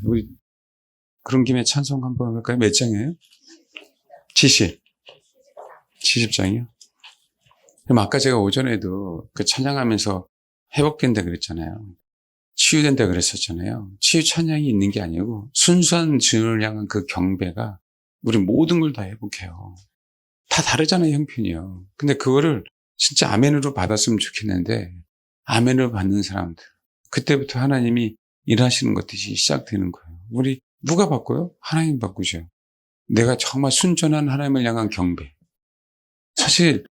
우리 그런 김에 찬송 한번 할까요? 몇 장이에요? 70장이요? 그럼 아까 제가 오전에도 그 찬양하면서 회복된다 그랬잖아요. 치유된다 그랬었잖아요. 치유 찬양이 있는 게 아니고 순수한 주를 향한 그 경배가 우리 모든 걸 다 회복해요. 다 다르잖아요, 형편이요. 근데 그거를 진짜 아멘으로 받았으면 좋겠는데 아멘을 받는 사람들, 그때부터 하나님이 일하시는 것들이 시작되는 거예요. 우리 누가 바꿔요? 하나님 바꾸죠. 내가 정말 순전한 하나님을 향한 경배. 사실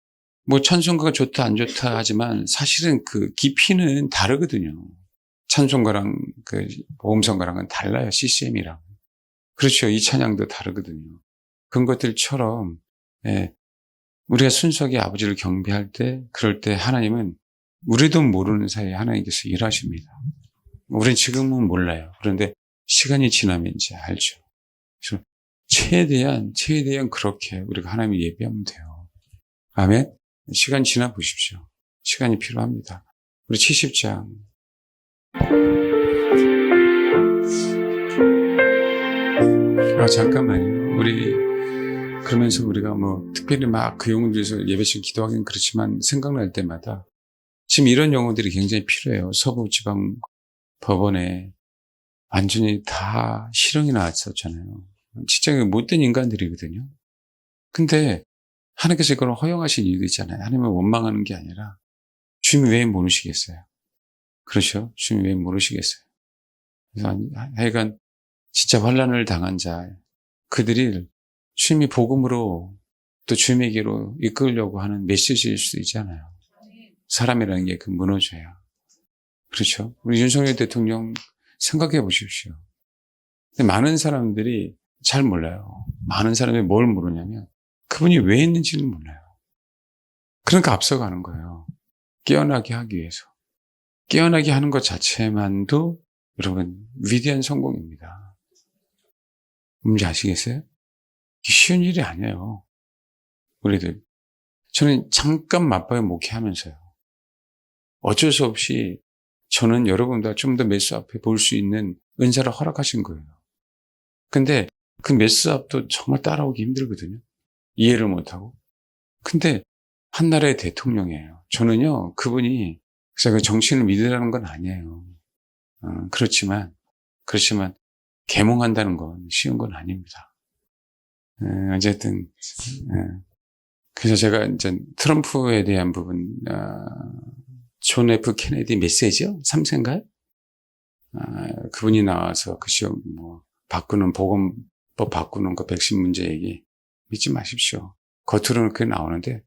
뭐 찬송가가 좋다 안 좋다 하지만 사실은 그 깊이는 다르거든요. 찬송가랑 그 보험성가랑은 달라요. CCM이랑. 그렇죠. 이 찬양도 다르거든요. 그런 것들처럼 우리가 순수하게 아버지를 경배할 때, 그럴 때 하나님은 우리도 모르는 사이에 하나님께서 일하십니다. 우리는 지금은 몰라요. 그런데 시간이 지나면 이제 알죠. 그래서 최대한 그렇게 우리가 하나님을 예배하면 돼요. 아멘. 시간 지나 보십시오. 시간이 필요합니다. 우리 70장. 잠깐만요. 우리 그러면서 우리가 뭐 특별히 막 그 영혼들 위해서 예배식 기도하기는 그렇지만 생각날 때마다 지금 이런 영혼들이 굉장히 필요해요. 서부지방 법원에 완전히 다 실형이 나왔었잖아요. 진짜 못된 인간들이거든요. 근데 하나님께서 이걸 허용하신 이유도 있잖아요. 하나님을 원망하는 게 아니라 주님이 왜 모르시겠어요? 그렇죠? 주님이 왜 모르시겠어요? 그래서 하여간 진짜 환난을 당한 자, 그들이 주님이 복음으로 또 주님에게로 이끌려고 하는 메시지일 수도 있잖아요. 사람이라는 게 그 무너져요. 그렇죠? 우리 윤석열 대통령 생각해 보십시오. 근데 많은 사람들이 잘 몰라요. 많은 사람들이 뭘 모르냐면 그분이 왜 있는지는 몰라요. 그러니까 앞서가는 거예요. 깨어나게 하기 위해서. 깨어나게 하는 것 자체만도 여러분 위대한 성공입니다. 뭔지 아시겠어요? 쉬운 일이 아니에요. 우리들. 저는 잠깐 맞바에 목회하면서요. 어쩔 수 없이 저는 여러분보다 좀 더 메스 앞에 볼 수 있는 은사를 허락하신 거예요. 근데 그 메스 앞도 정말 따라오기 힘들거든요. 이해를 못하고. 근데 한 나라의 대통령이에요. 저는요, 그분이, 그래서 그 정치인을 믿으라는 건 아니에요. 그렇지만, 계몽한다는 건 쉬운 건 아닙니다. 어쨌든, 그래서 제가 이제 트럼프에 대한 부분, 존 F 케네디 메시지요? 3세인가요? 그분이 나와서 그 시험 보건법 바꾸는 거 백신 문제 얘기 믿지 마십시오. 겉으로는 그게 나오는데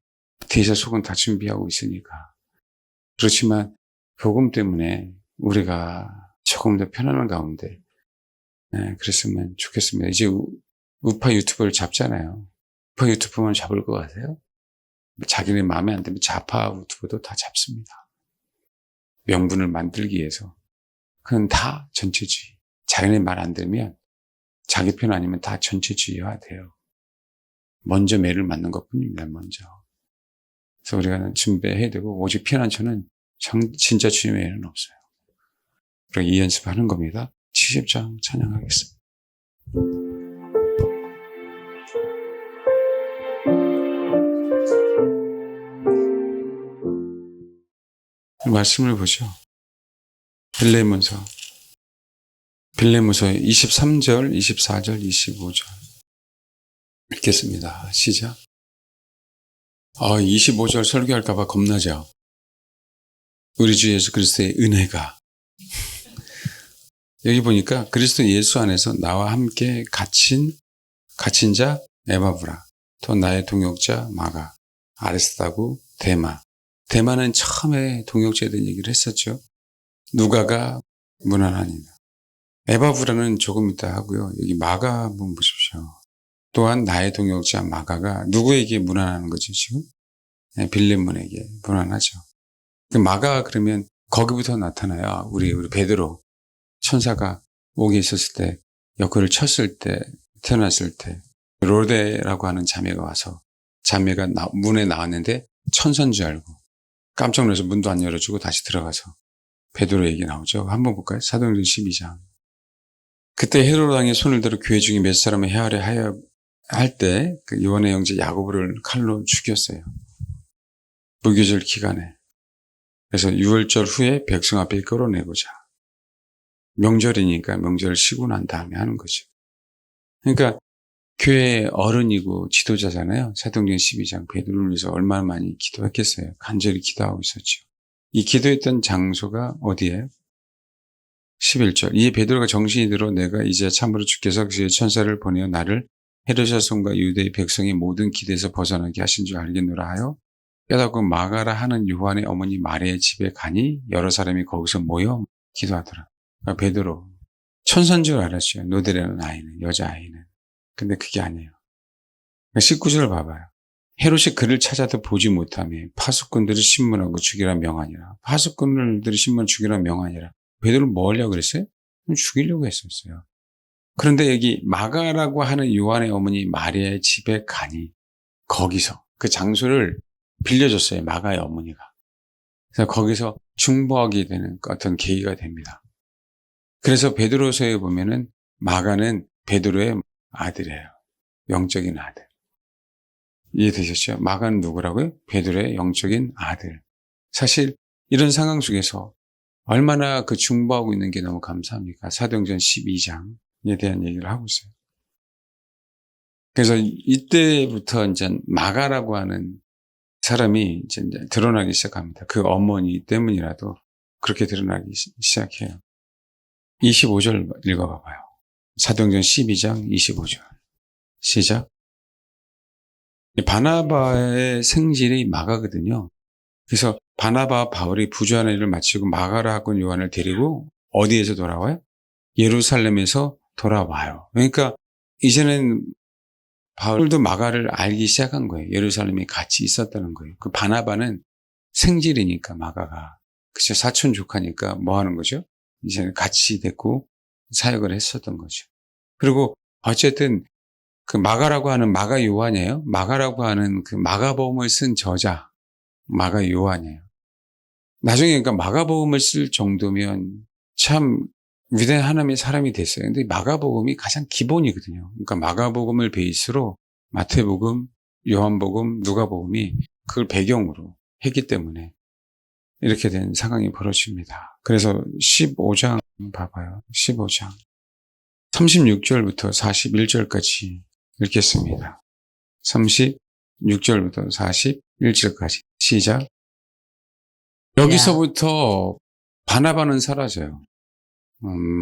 뒤에서 속은 다 준비하고 있으니까. 그렇지만 복음 때문에 우리가 조금 더 편안한 가운데 그랬으면 좋겠습니다. 이제 우파 유튜브를 잡잖아요. 우파 유튜브만 잡을 것 같아요? 자기네 마음에 안 들면 좌파 유튜브도 다 잡습니다. 명분을 만들기 위해서. 그건 다 전체주의. 자기네 말 안 들으면 자기 편 아니면 다 전체주의화 돼요. 먼저 매를 맞는 것 뿐입니다. 먼저. 그래서 우리가 준비해야 되고 오직 피난처는 진짜 주님의 애는 없어요. 그리고 이 연습하는 겁니다. 70장 찬양하겠습니다. 말씀을 보죠. 빌레몬서 23절, 24절, 25절 읽겠습니다. 시작. 25절 설교할까봐 겁나죠. 우리 주 예수 그리스도의 은혜가 여기 보니까 그리스도 예수 안에서 나와 함께 갇힌 자 에바브라, 또 나의 동역자 마가, 아레스다고 데마는 처음에 동역자에 대한 얘기를 했었죠. 누가가 무난하니라. 에바브라는 조금 이따 하고요. 여기 마가 한번 보십시오. 또한 나의 동역자 마가가 누구에게 무난하는 거죠, 지금? 빌레몬에게 무난하죠. 마가 그러면 거기부터 나타나요. 우리 베드로 천사가 옥에 있었을 때, 그를 쳤을 때, 태어났을 때, 로데라고 하는 자매가 와서, 자매가 문에 나왔는데 천사인 줄 알고 깜짝 놀라서 문도 안 열어주고 다시 들어가서 베드로 얘기 나오죠. 한번 볼까요? 사도행전 12장. 그때 헤로드 왕이 손을 들어 교회 중에 몇 사람을 헤아려 하여 할 때 그 요한의 형제 야고보를 칼로 죽였어요. 무교절 기간에. 그래서 유월절 후에 백성 앞에 끌어내고자. 명절이니까 명절을 쉬고 난 다음에 하는 거죠. 그러니까 교회 어른이고 지도자잖아요. 사도행전 12장 베드로를 위해서 얼마나 많이 기도했겠어요. 간절히 기도하고 있었죠. 이 기도했던 장소가 어디예요? 11절. 이에 베드로가 정신이 들어 내가 이제 참으로 주께서 그의 천사를 보내어 나를 헤롯의 손과 유대의 백성의 모든 기대에서 벗어나게 하신 줄 알겠노라 하여 깨닫고 마가라 하는 요한의 어머니 마리아의 집에 가니 여러 사람이 거기서 모여 기도하더라. 그러니까 베드로 천사인 줄 알았어요. 노데라는 아이는, 여자아이는. 근데 그게 아니에요. 19절을 봐봐요. 헤롯이 그를 찾아도 보지 못하며 파수꾼들을 신문하고 죽이라 명하니라. 파수꾼들이 신문 죽이라 명하니라. 베드로는 뭐 하려고 그랬어요? 죽이려고 했었어요. 그런데 여기 마가라고 하는 요한의 어머니 마리아의 집에 가니 거기서 그 장소를 빌려줬어요. 마가의 어머니가. 그래서 거기서 중보하게 되는 어떤 계기가 됩니다. 그래서 베드로서에 보면은 마가는 베드로의 아들이에요. 영적인 아들. 이해되셨죠? 마가는 누구라고요? 베드로의 영적인 아들. 사실 이런 상황 속에서 얼마나 그 중보하고 있는 게 너무 감사합니까? 사도행전 12장에 대한 얘기를 하고 있어요. 그래서 이때부터 이제 마가라고 하는 사람이 이제 드러나기 시작합니다. 그 어머니 때문이라도 그렇게 드러나기 시작해요. 25절 읽어봐봐요. 사도행전 12장 25절. 시작. 바나바의 생질이 마가거든요. 그래서 바나바와 바울이 부주하는 일을 마치고 마가라 하고 요한을 데리고 어디에서 돌아와요? 예루살렘에서 돌아와요. 그러니까 이제는 바울도 마가를 알기 시작한 거예요. 예루살렘에 같이 있었다는 거예요. 그 바나바는 생질이니까 마가가. 그쵸? 사촌 조카니까 뭐 하는 거죠? 이제는 같이 됐고 사역을 했었던 거죠. 그리고 어쨌든 그 마가라고 하는 마가 요한이에요. 마가라고 하는 그 마가복음을 쓴 저자 마가 요한이에요. 나중에 그러니까 마가복음을 쓸 정도면 참 위대한 하나님의 사람이 됐어요. 근데 마가복음이 가장 기본이거든요. 그러니까 마가복음을 베이스로 마태복음, 요한복음, 누가복음이 그걸 배경으로 했기 때문에 이렇게 된 상황이 벌어집니다. 그래서 15장 봐봐요. 15장 36절부터 41절까지 읽겠습니다. 36절부터 41절까지 시작. 여기서부터 바나바는 사라져요.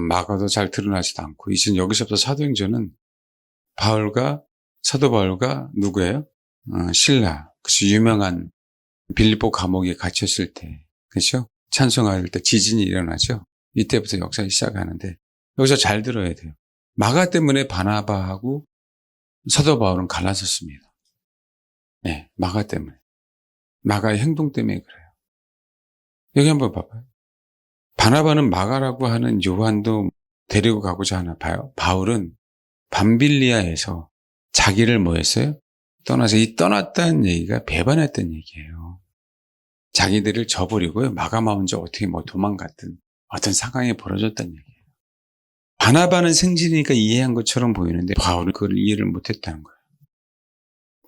마가도 잘 드러나지도 않고 이제 여기서부터 사도행전은 사도 바울과 누구예요? 실라. 그래서 유명한 빌립보 감옥에 갇혔을 때, 그렇죠? 찬송할 때 지진이 일어나죠. 이때부터 역사가 시작하는데 여기서 잘 들어야 돼요. 마가 때문에 바나바하고 사도 바울은 갈라섰습니다. 네, 마가 때문에. 마가의 행동 때문에 그래요. 여기 한번 봐봐요. 바나바는 마가라고 하는 요한도 데리고 가고자 하나 봐요. 바울은 밤빌리아에서 자기를 뭐 했어요? 떠나서 이 떠났다는 얘기가 배반했다는 얘기예요. 자기들을 저버리고요. 마가만 혼자 어떻게 뭐 도망갔든 어떤 상황이 벌어졌다는 얘기예요. 바나바는 생질이니까 이해한 것처럼 보이는데 바울은 그걸 이해를 못했다는 거예요.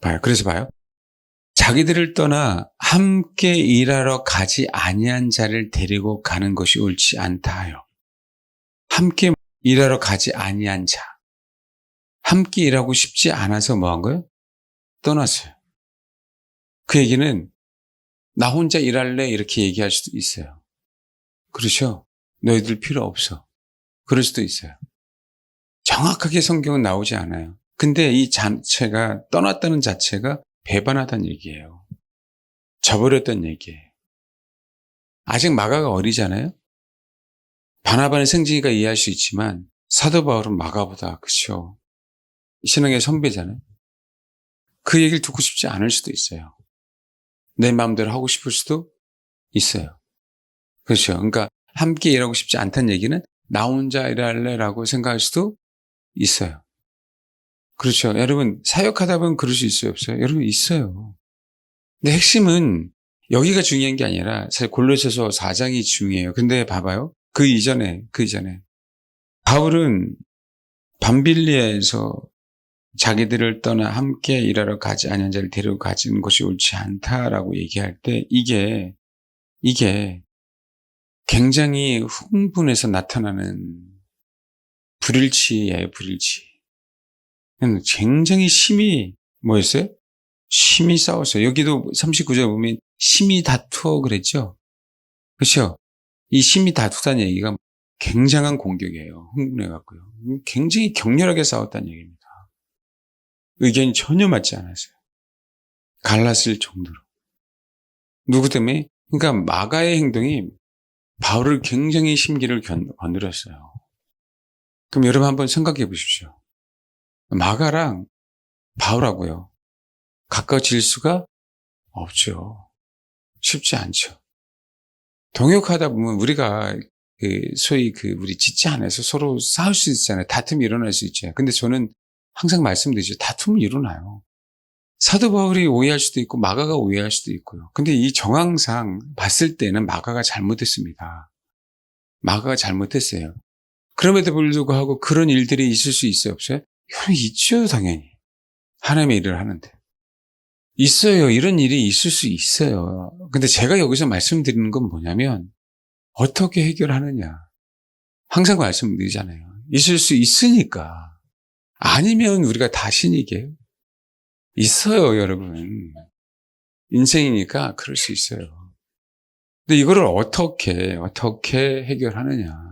봐요. 그래서 봐요. 자기들을 떠나 함께 일하러 가지 아니한 자를 데리고 가는 것이 옳지 않다 하여. 함께 일하러 가지 아니한 자. 함께 일하고 싶지 않아서 뭐 한 거예요? 떠났어요. 그 얘기는 나 혼자 일할래 이렇게 얘기할 수도 있어요. 그렇죠? 너희들 필요 없어. 그럴 수도 있어요. 정확하게 성경은 나오지 않아요. 근데 이 자체가 떠났다는 자체가 배반하다는 얘기예요. 저버렸다는 얘기예요. 아직 마가가 어리잖아요. 바나바는 생진이가 이해할 수 있지만 사도 바울은 마가보다 그렇죠. 신앙의 선배잖아요. 그 얘기를 듣고 싶지 않을 수도 있어요. 내 마음대로 하고 싶을 수도 있어요. 그렇죠. 그러니까 함께 일하고 싶지 않다는 얘기는 나 혼자 일할래라고 생각할 수도 있어요. 그렇죠. 여러분 사역하다 보면 그럴 수 있어요, 없어요? 여러분 있어요. 근데 핵심은 여기가 중요한 게 아니라 사실 골로새서 4장이 중요해요. 근데 봐봐요. 그 이전에 바울은 밤빌리에서 자기들을 떠나 함께 일하러 가지 아니한 자를 데리고 가지는 것이 옳지 않다라고 얘기할 때 이게 굉장히 흥분해서 나타나는 불일치예요, 불일치. 굉장히 심히 뭐였어요? 심히 싸웠어요. 여기도 39절 보면 심히 다투어 그랬죠? 그렇죠? 이 심히 다투다는 얘기가 굉장한 공격이에요. 흥분해갖고요. 굉장히 격렬하게 싸웠다는 얘기입니다. 의견이 전혀 맞지 않았어요. 갈랐을 정도로. 누구 때문에? 그러니까 마가의 행동이 바울을 굉장히 심기를 건드렸어요. 그럼 여러분 한번 생각해 보십시오. 마가랑 바울하고요. 가까워질 수가 없죠. 쉽지 않죠. 동역하다 보면 우리가 소위 우리 지체 안에서 서로 싸울 수 있잖아요. 다툼이 일어날 수 있죠. 근데 저는 항상 말씀드리죠. 다툼은 일어나요. 사도 바울이 오해할 수도 있고 마가가 오해할 수도 있고요. 근데 이 정황상 봤을 때는 마가가 잘못했습니다. 마가가 잘못했어요. 그럼에도 불구하고 그런 일들이 있을 수 있어요, 없어요? 있죠, 당연히. 하나님의 일을 하는데. 있어요. 이런 일이 있을 수 있어요. 근데 제가 여기서 말씀드리는 건 뭐냐면 어떻게 해결하느냐. 항상 말씀드리잖아요. 있을 수 있으니까. 아니면 우리가 다 신이게요. 있어요, 여러분. 인생이니까 그럴 수 있어요. 근데 이거를 어떻게 해결하느냐.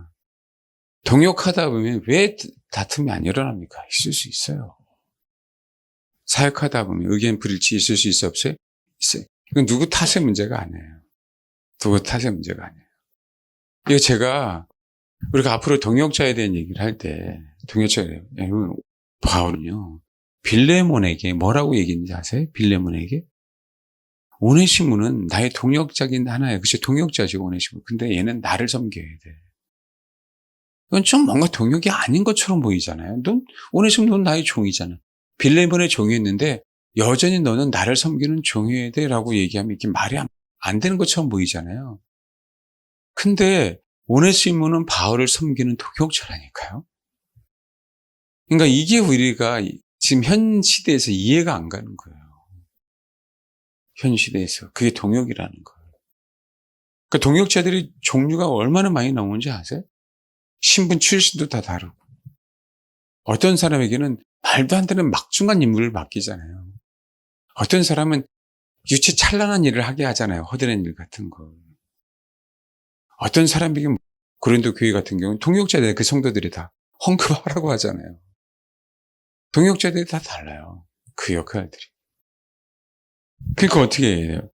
동역하다 보면 왜 다툼이 안 일어납니까? 있을 수 있어요. 사역하다 보면 의견 불일치 있을 수 있어요, 없어요? 있어요. 이건 누구 탓의 문제가 아니에요. 누구 탓의 문제가 아니에요. 이거 제가 우리가 앞으로 동역자에 대한 얘기를 할 때 동역자에 바울은요. 빌레몬에게 뭐라고 얘기했는지 아세요? 빌레몬에게? 오네시모는 나의 동역자긴 하나예요. 그치? 동역자지, 오네시모. 근데 얘는 나를 섬겨야 돼. 이건 좀 뭔가 동역이 아닌 것처럼 보이잖아요. 오네시모 넌 나의 종이잖아. 빌레몬의 종이었는데 여전히 너는 나를 섬기는 종이어야 돼 라고 얘기하면 이게 말이 안 되는 것처럼 보이잖아요. 근데 오네시모는 바울을 섬기는 동역자라니까요. 그러니까 이게 우리가 지금 현 시대에서 이해가 안 가는 거예요. 현 시대에서. 그게 동역이라는 거예요. 그러니까 동역자들이 종류가 얼마나 많이 나오는지 아세요? 신분 출신도 다 다르고. 어떤 사람에게는 말도 안 되는 막중한 임무를 맡기잖아요. 어떤 사람은 유치찬란한 일을 하게 하잖아요. 허드렛 일 같은 거. 어떤 사람에게 고린도 교회 같은 경우는 동역자들, 그 성도들이 다 헌금하라고 하잖아요. 동역자들이 다 달라요. 그 역할들이. 그러니까 어떻게 해요?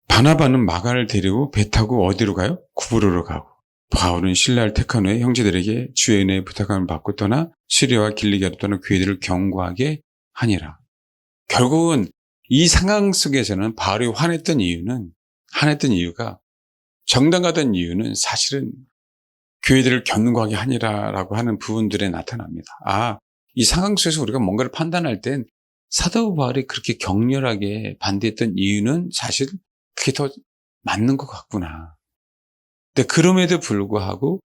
바나바는 마가를 데리고 배 타고 어디로 가요? 구브로로 가고. 바울은 신라를 택한 후에 형제들에게 주의 은혜의 부탁함을 받고 떠나 시리아와 길리기아로 떠나 교회들을 경고하게 하니라. 결국은 이 상황 속에서는 바울이 화냈던 이유가 정당하던 이유는 사실은 교회들을 경고하게 하니라라고 하는 부분들에 나타납니다. 이 상황 속에서 우리가 뭔가를 판단할 땐 사도 바울이 그렇게 격렬하게 반대했던 이유는 사실 그게 더 맞는 것 같구나. 근데 그럼에도 불구하고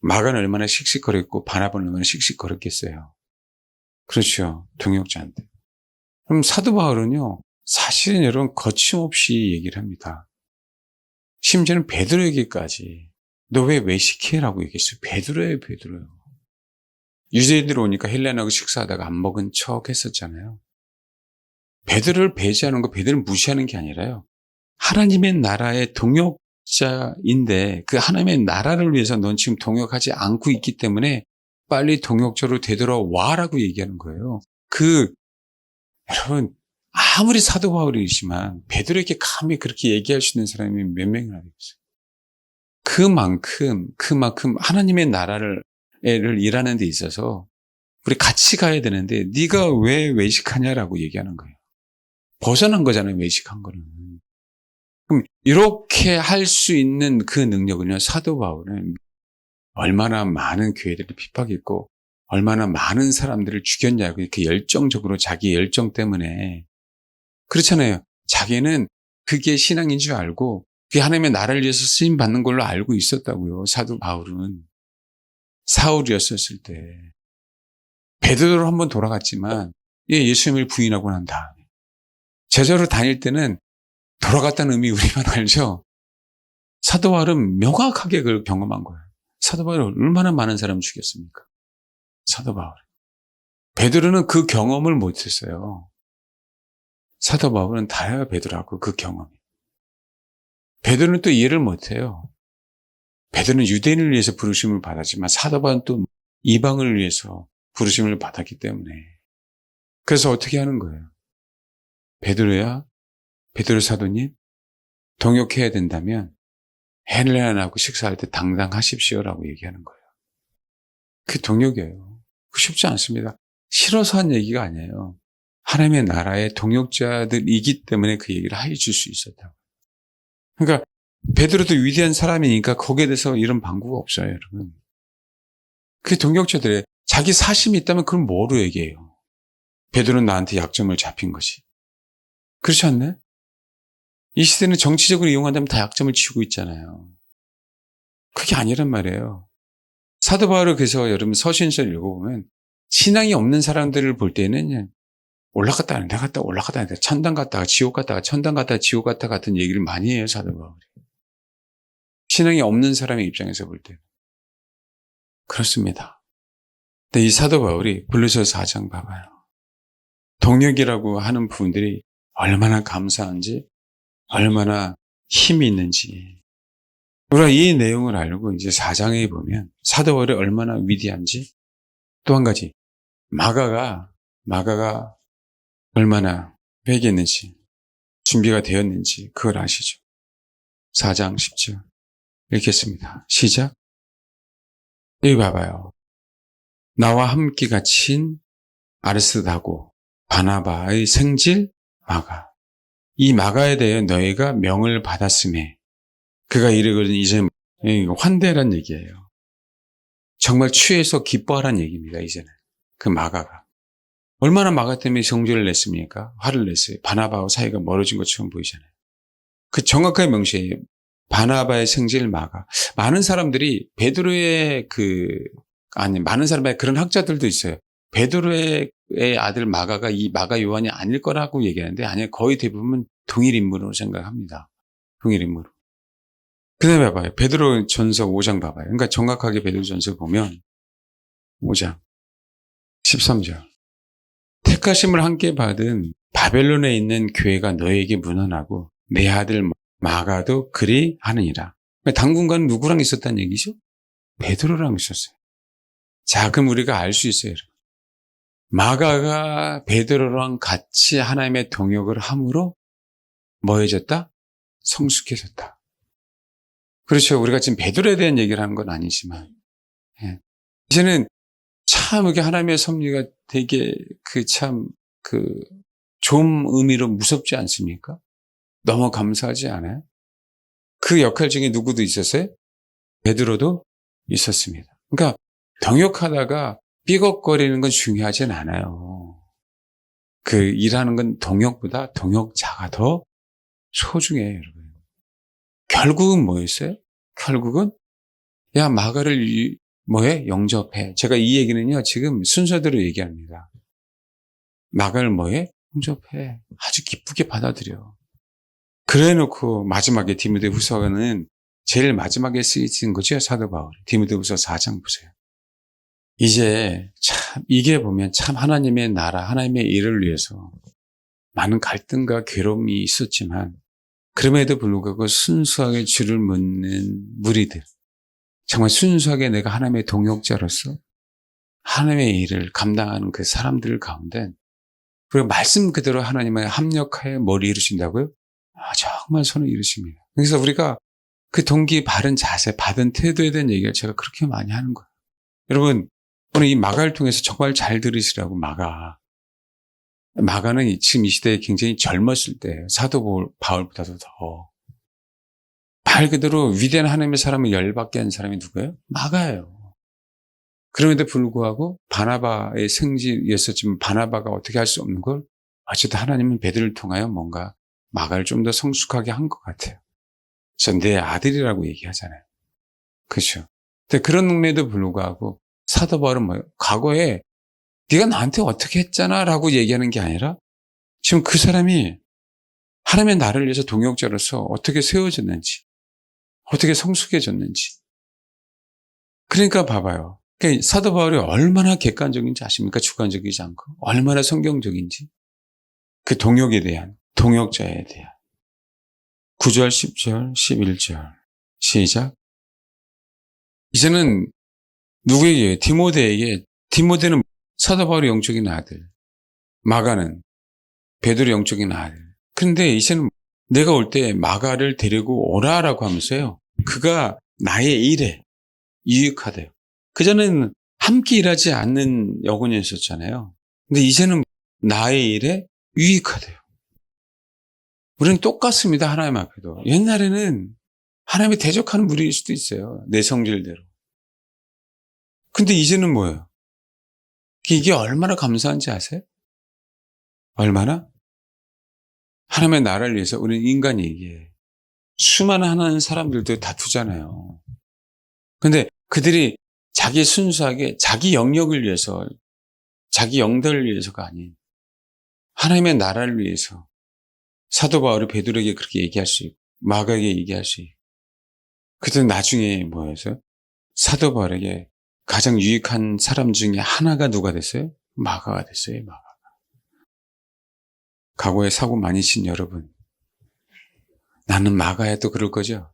마가는 얼마나 씩씩거렸고 바나바는 얼마나 씩씩거렸겠어요. 그렇죠. 동역자인데. 그럼 사도 바울은요. 사실은 여러분 거침없이 얘기를 합니다. 심지어는 베드로에게까지 너 왜 외식해라고 얘기했어요. 베드로예요. 유대인들 오니까 헬레나하고 식사하다가 안 먹은 척 했었잖아요. 베드로를 배제하는 거, 베드로를 무시하는 게 아니라요. 하나님의 나라의 동역자인데 그 하나님의 나라를 위해서 넌 지금 동역하지 않고 있기 때문에 빨리 동역자로 되돌아와라고 얘기하는 거예요. 여러분 아무리 사도 바울이지만 베드로에게 감히 그렇게 얘기할 수 있는 사람이 몇 명이나 되겠어요. 그만큼 하나님의 나라를 일하는 데 있어서 우리 같이 가야 되는데 네가 왜 외식하냐라고 얘기하는 거예요. 벗어난 거잖아요. 외식한 거는. 그럼 이렇게 할 수 있는 그 능력은요. 사도 바울은 얼마나 많은 교회들을 핍박했고 얼마나 많은 사람들을 죽였냐고 이렇게 열정적으로 자기 열정 때문에 그렇잖아요. 자기는 그게 신앙인 줄 알고 그게 하나님의 나라를 위해서 쓰임 받는 걸로 알고 있었다고요. 사도 바울은 사울이었을 때. 베드로로 한번 돌아갔지만 예수님을 부인하고 난 다음에 제자로 다닐 때는 돌아갔다는 의미 우리만 알죠. 사도 바울은 명확하게 그걸 경험한 거예요. 사도 바울은 얼마나 많은 사람을 죽였습니까? 사도 바울. 베드로는 그 경험을 못했어요. 사도 바울은 다야 베드로하고 그 경험이. 베드로는 또 이해를 못해요. 베드로는 유대인을 위해서 부르심을 받았지만 사도 바울은 또 이방을 위해서 부르심을 받았기 때문에. 그래서 어떻게 하는 거예요? 베드로야, 베드로 사도님, 동역해야 된다면 헬레나하고 식사할 때 당당하십시오라고 얘기하는 거예요. 그게 동역이에요. 그 쉽지 않습니다. 싫어서 한 얘기가 아니에요. 하나님의 나라의 동역자들이기 때문에 그 얘기를 해줄 수 있었다고. 그러니까 베드로도 위대한 사람이니까 거기에 대해서 이런 방구가 없어요, 여러분. 그 동역자들의 자기 사심이 있다면 그걸 뭐로 얘기해요? 베드로는 나한테 약점을 잡힌 거지. 그렇지 않나요? 이 시대는 정치적으로 이용한다면 다 약점을 치고 있잖아요. 그게 아니란 말이에요. 사도 바울을 그래서 여러분 서신서를 읽어보면 신앙이 없는 사람들을 볼 때는 올라갔다 내려갔다 올라갔다 내려갔다 천당 갔다가 지옥 갔다가 천당 갔다가 지옥 갔다 같은 얘기를 많이 해요, 사도 바울이. 신앙이 없는 사람의 입장에서 볼 때. 그렇습니다. 근데 이 사도 바울이 골로새서 4장 봐봐요. 동역이라고 하는 부분들이 얼마나 감사한지, 얼마나 힘이 있는지. 우리가 이 내용을 알고 이제 4장에 보면 사도 바울이 얼마나 위대한지, 또 한 가지, 마가가 얼마나 회개했는지, 준비가 되었는지 그걸 아시죠? 4장 10절 읽겠습니다. 시작. 여기 봐봐요. 나와 함께 갇힌 아르스다고 바나바의 생질 마가. 이 마가에 대해 너희가 명을 받았음에 그가 이르거든 이제 환대란 얘기예요. 정말 취해서 기뻐하란 얘기입니다. 이제는 그 마가가 얼마나 마가 때문에 성질을 냈습니까? 화를 냈어요. 바나바와 사이가 멀어진 것처럼 보이잖아요. 그 정확하게 명시해요. 바나바의 생질 마가. 많은 사람들이 베드로의 많은 사람의 그런 학자들도 있어요. 베드로의 아들 마가가 이 마가 요한이 아닐 거라고 얘기하는데 아니요, 거의 대부분 동일 인물으로 생각합니다. 동일 인물. 그 다음에 봐봐요. 베드로 전서 5장 봐봐요. 그러니까 정확하게 베드로 전서 보면 5장 13절. 택하심을 함께 받은 바벨론에 있는 교회가 너에게 문안하고 내 아들 마가도 그리 하느니라. 당분간 누구랑 있었다는 얘기죠? 베드로랑 있었어요. 자, 그럼 우리가 알 수 있어요. 여러분. 마가가 베드로랑 같이 하나님의 동역을 함으로 뭐해졌다? 성숙해졌다. 그렇죠. 우리가 지금 베드로에 대한 얘기를 하는 건 아니지만, 이제는 참 이게 하나님의 섭리가 되게 좋은 의미로 무섭지 않습니까? 너무 감사하지 않아요? 그 역할 중에 누구도 있었어요? 베드로도 있었습니다. 그러니까 동역하다가 삐걱거리는 건 중요하진 않아요. 그 일하는 건 동역보다 동역자가 더 소중해요, 여러분. 결국은 뭐였어요? 결국은 야 마가를 뭐해? 영접해. 제가 이 얘기는요 지금 순서대로 얘기합니다. 마가를 뭐해? 영접해. 아주 기쁘게 받아들여. 그래놓고 마지막에 디모데후서는 제일 마지막에 쓰여진 거죠, 사도 바울. 디모데후서 4장 보세요. 이제 참 이게 보면 참 하나님의 나라, 하나님의 일을 위해서 많은 갈등과 괴로움이 있었지만 그럼에도 불구하고 순수하게 주를 묻는 무리들, 정말 순수하게 내가 하나님의 동역자로서 하나님의 일을 감당하는 그 사람들 가운데 그리고 말씀 그대로 하나님의 합력하여 머리 이루신다고요? 정말 손을 이루십니다. 그래서 우리가 그 동기 바른 자세, 받은 태도에 대한 얘기를 제가 그렇게 많이 하는 거예요. 여러분, 오늘 이 마가를 통해서 정말 잘 들으시라고. 마가는 지금 이 시대에 굉장히 젊었을 때 사도 바울보다도 더 말 그대로 위대한 하나님의 사람을 열받게 한 사람이 누구예요? 마가예요. 그럼에도 불구하고 바나바의 생질이었었지만 바나바가 어떻게 할 수 없는 걸 어쨌든 하나님은 베드로를 통하여 뭔가 마가를 좀 더 성숙하게 한 것 같아요. 그래서 내 아들이라고 얘기하잖아요. 그렇죠. 근데 그런 능력에도 불구하고 사도 바울은 뭐예요? 과거에 네가 나한테 어떻게 했잖아 라고 얘기하는 게 아니라 지금 그 사람이 하나님의 나를 위해서 동역자로서 어떻게 세워졌는지, 어떻게 성숙해졌는지. 그러니까 봐봐요. 그러니까 사도 바울이 얼마나 객관적인지 아십니까? 주관적이지 않고. 얼마나 성경적인지. 그 동역에 대한, 동역자에 대한. 9절, 10절, 11절. 시작. 이제는 누구에게? 디모데에게. 디모데는 사도 바울의 영적인 아들. 마가는 베드로의 영적인 아들. 그런데 이제는 내가 올 때 마가를 데리고 오라라고 하면서요. 그가 나의 일에 유익하대요. 그전에는 함께 일하지 않는 여군이었었잖아요. 근데 이제는 나의 일에 유익하대요. 우리는 똑같습니다. 하나님 앞에도. 옛날에는 하나님이 대적하는 무리일 수도 있어요. 내 성질대로. 근데 이제는 뭐예요? 이게 얼마나 감사한지 아세요? 얼마나? 하나님의 나라를 위해서 우리는 인간이기에 수많은 하나님 사람들도 다투잖아요. 근데 그들이 자기 순수하게 자기 영역을 위해서, 자기 영달을 위해서가 아닌 하나님의 나라를 위해서 사도 바울이 베드로에게 그렇게 얘기할 수 있고 마가에게 얘기할 수 있고, 그들은 나중에 뭐였어요? 사도 바울에게 가장 유익한 사람 중에 하나가 누가 됐어요? 마가가 됐어요. 마가. 과거에 사고 많이 친 여러분, 나는 마가야도 그럴 거죠?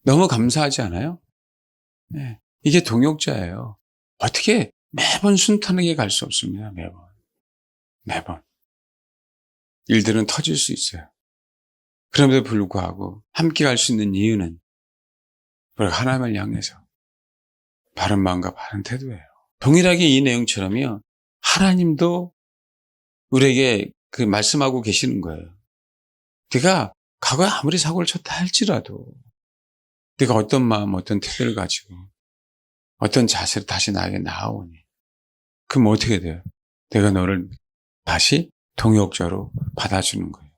너무 감사하지 않아요? 네. 이게 동역자예요. 어떻게 매번 순탄하게 갈 수 없습니다. 매번. 일들은 터질 수 있어요. 그럼에도 불구하고 함께 갈 수 있는 이유는 우리가 하나님을 향해서 바른 마음과 바른 태도예요. 동일하게 이 내용처럼요. 하나님도 우리에게 그 말씀하고 계시는 거예요. 네가 과거에 아무리 사고를 쳤다 할지라도 네가 어떤 마음, 어떤 태도를 가지고 어떤 자세로 다시 나에게 나아오니, 그럼 어떻게 돼요? 내가 너를 다시 동역자로 받아주는 거예요.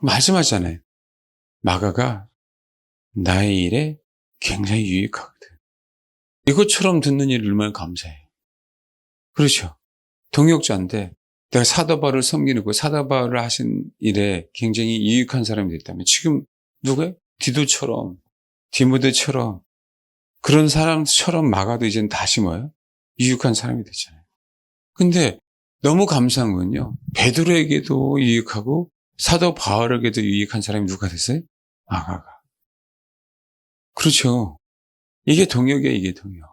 말씀하잖아요. 마가가 나의 일에 굉장히 유익하거든. 이것처럼 듣는 일을 얼마나 감사해요. 그렇죠. 동역자인데 내가 사도 바울을 섬기는 거, 사도 바울을 하신 일에 굉장히 유익한 사람이 됐다면 지금 누구예요? 디도처럼, 디모데처럼 그런 사람처럼 마가도 이제는 다시 뭐예요? 유익한 사람이 됐잖아요. 근데 너무 감사한 건요. 베드로에게도 유익하고 사도 바울에게도 유익한 사람이 누가 됐어요? 마가가. 그렇죠. 이게 동역이에요, 이게 동역.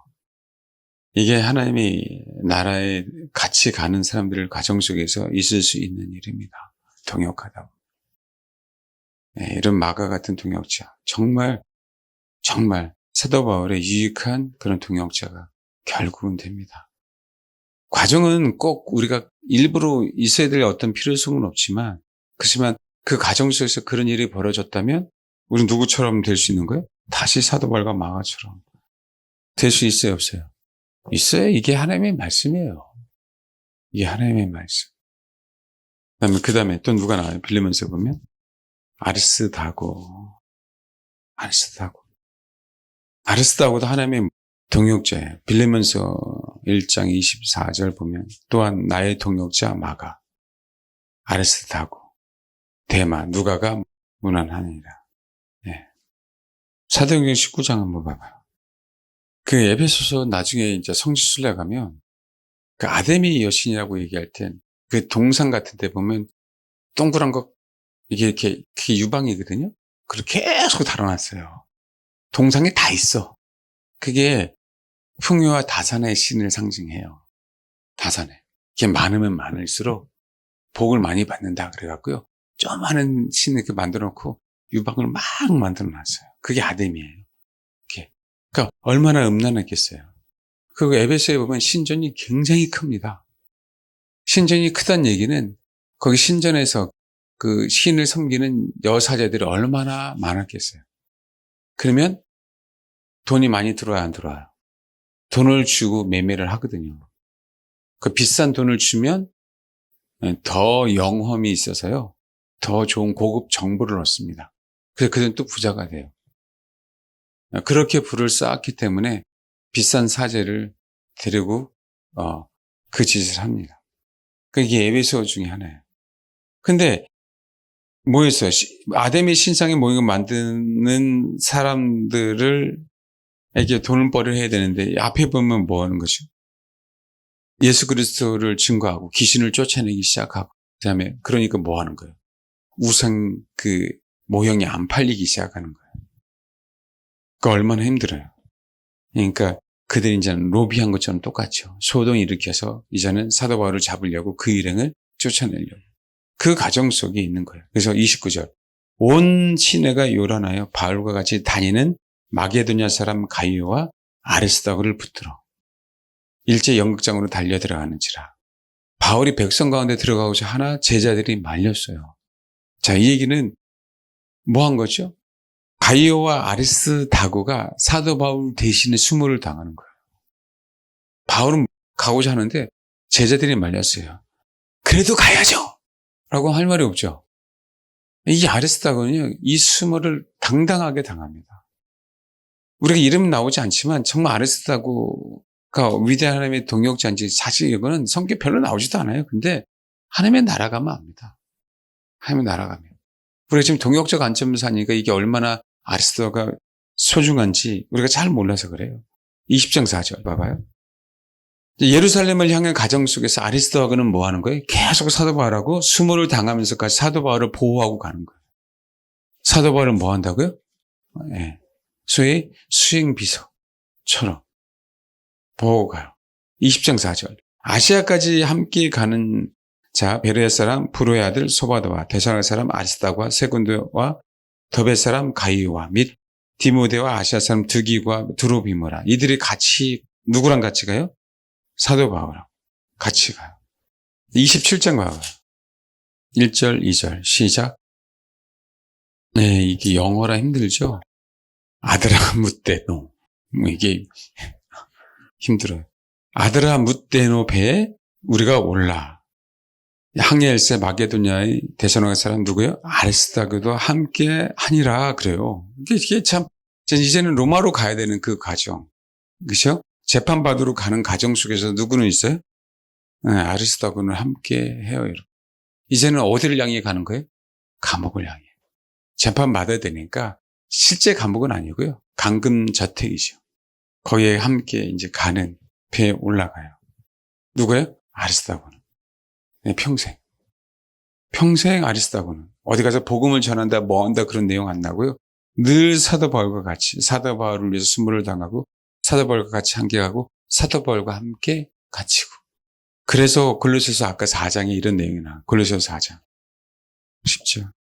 이게 하나님이 나라에 같이 가는 사람들을 가정 속에서 있을 수 있는 일입니다. 동역하다. 네, 이런 마가 같은 동역자. 정말 사도 바울의 유익한 그런 동역자가 결국은 됩니다. 과정은 꼭 우리가 일부러 있어야 될 어떤 필요성은 없지만, 그렇지만 그 과정 속에서 그런 일이 벌어졌다면 우리는 누구처럼 될 수 있는 거예요? 다시 사도 바울과 마가처럼 될 수 있어요, 없어요? 있어요. 이게 하나님의 말씀이에요. 이게 하나님의 말씀. 그 다음에 또 누가 나와요? 빌리몬서 보면 아리스다고도 하나님의 동역자예요. 빌리몬서 1장 24절 보면 또한 나의 동역자 마가, 아리스다고, 데마, 누가가 문안하니라. 네. 사도행전 19장 한번 봐봐요. 그 에베소서 나중에 이제 성지순례 가면 그 아데미 여신이라고 얘기할 땐 그 동상 같은 데 보면 동그란 거 이게 이렇게 그게 유방이거든요. 그렇게 계속 달아놨어요. 동상에 다 있어. 그게 풍요와 다산의 신을 상징해요. 다산에. 이게 많으면 많을수록 복을 많이 받는다 그래갖고요. 좀 많은 신을 이렇게 만들어 놓고 유방을 막 만들어 놨어요. 그게 아데미예요. 그러니까 얼마나 음란했겠어요. 그리고 에베소에 보면 신전이 굉장히 큽니다. 신전이 크다는 얘기는 거기 신전에서 그 신을 섬기는 여사제들이 얼마나 많았겠어요. 그러면 돈이 많이 들어와야 안 들어와요? 돈을 주고 매매를 하거든요. 그 비싼 돈을 주면 더 영험이 있어서요. 더 좋은 고급 정보를 얻습니다. 그래서 그들은 또 부자가 돼요. 그렇게 부를 쌓았기 때문에 비싼 사제를 데리고 그 짓을 합니다. 그게 에베소 중에 하나예요. 근데 뭐였어요? 아담의 신상의 모형을 만드는 사람들을 에게 돈벌이를 해야 되는데 앞에 보면 뭐 하는 거죠? 예수 그리스도를 증거하고 귀신을 쫓아내기 시작하고 그다음에 그러니까 뭐 하는 거예요? 우상 그 모형이 안 팔리기 시작하는 거예요. 그 얼마나 힘들어요. 그러니까 그들이 이제는 로비한 것처럼 똑같죠. 소동 일으켜서 이제는 사도 바울을 잡으려고 그 일행을 쫓아내려고. 그 과정 속에 있는 거예요. 그래서 29절. 온 시내가 요란하여 바울과 같이 다니는 마게도냐 사람 가이오와 아리스다고를 붙들어 일제 연극장으로 달려 들어가는지라. 바울이 백성 가운데 들어가고자 하나 제자들이 말렸어요. 자, 이 얘기는 뭐 한 거죠? 가이오와 아리스다고가 사도 바울 대신에 수모를 당하는 거예요. 바울은 가고자 하는데 제자들이 말렸어요. 그래도 가야죠! 라고 할 말이 없죠. 이 아리스다고는요, 이 수모를 당당하게 당합니다. 우리가 이름 나오지 않지만 정말 아리스다고가 위대한 하나님의 동역자인지 사실 이거는 성경 별로 나오지도 않아요. 근데 하나님의 나라 가면 압니다. 하나님의 나라 가면. 우리가 지금 동역자 관점에서 사니까 이게 얼마나 아리스도가 소중한지 우리가 잘 몰라서 그래요. 20장 4절 봐봐요. 예루살렘을 향한 가정 속에서 아리스도하고는 뭐 하는 거예요? 계속 사도 바울하고 수모를 당하면서까지 사도 바울을 보호하고 가는 거예요. 사도 바울은 뭐 한다고요? 네. 소위 수행비서처럼 보호하고 가요. 20장 4절. 아시아까지 함께 가는 자, 베레아 사람 브로의 아들 소바도와 데살로니가 사람 아리스다고와 세군드와 더베 사람 가이오와 및 디모데와 아시아 사람 드기과 드로비모라. 이들이 같이 누구랑 같이 가요? 사도 바울하고 같이 가요. 27장 봐봐요. 1절, 2절 시작. 네, 이게 영어라 힘들죠? 아드라무떼노. 이게 힘들어요. 아드라무떼노 배에 우리가 올라. 항해일세 마게도냐의 데살로니가 사람 누구예요? 아리스다고도 함께 하니라 그래요. 이게 참 이제는 로마로 가야 되는 그 과정, 그렇죠? 재판 받으러 가는 과정 속에서 누구는 있어요? 네, 아리스다고는 함께 해요, 여러분. 이제는 어디를 향해 가는 거예요? 감옥을 향해. 재판 받아야 되니까 실제 감옥은 아니고요, 감금 저택이죠. 거기에 함께 이제 가는 배에 올라가요. 누구예요? 아리스다고는. 네, 평생 아리스다고는 어디 가서 복음을 전한다, 뭐 한다 그런 내용 안 나고요. 늘 사도 바울과 같이 사도 바울을 위해서 수모를 당하고 사도 바울과 같이 함께 가고 사도 바울과 함께 갇히고. 그래서 골로새서 아까 4장에 이런 내용이 나와요. 골로새서 4장 10절.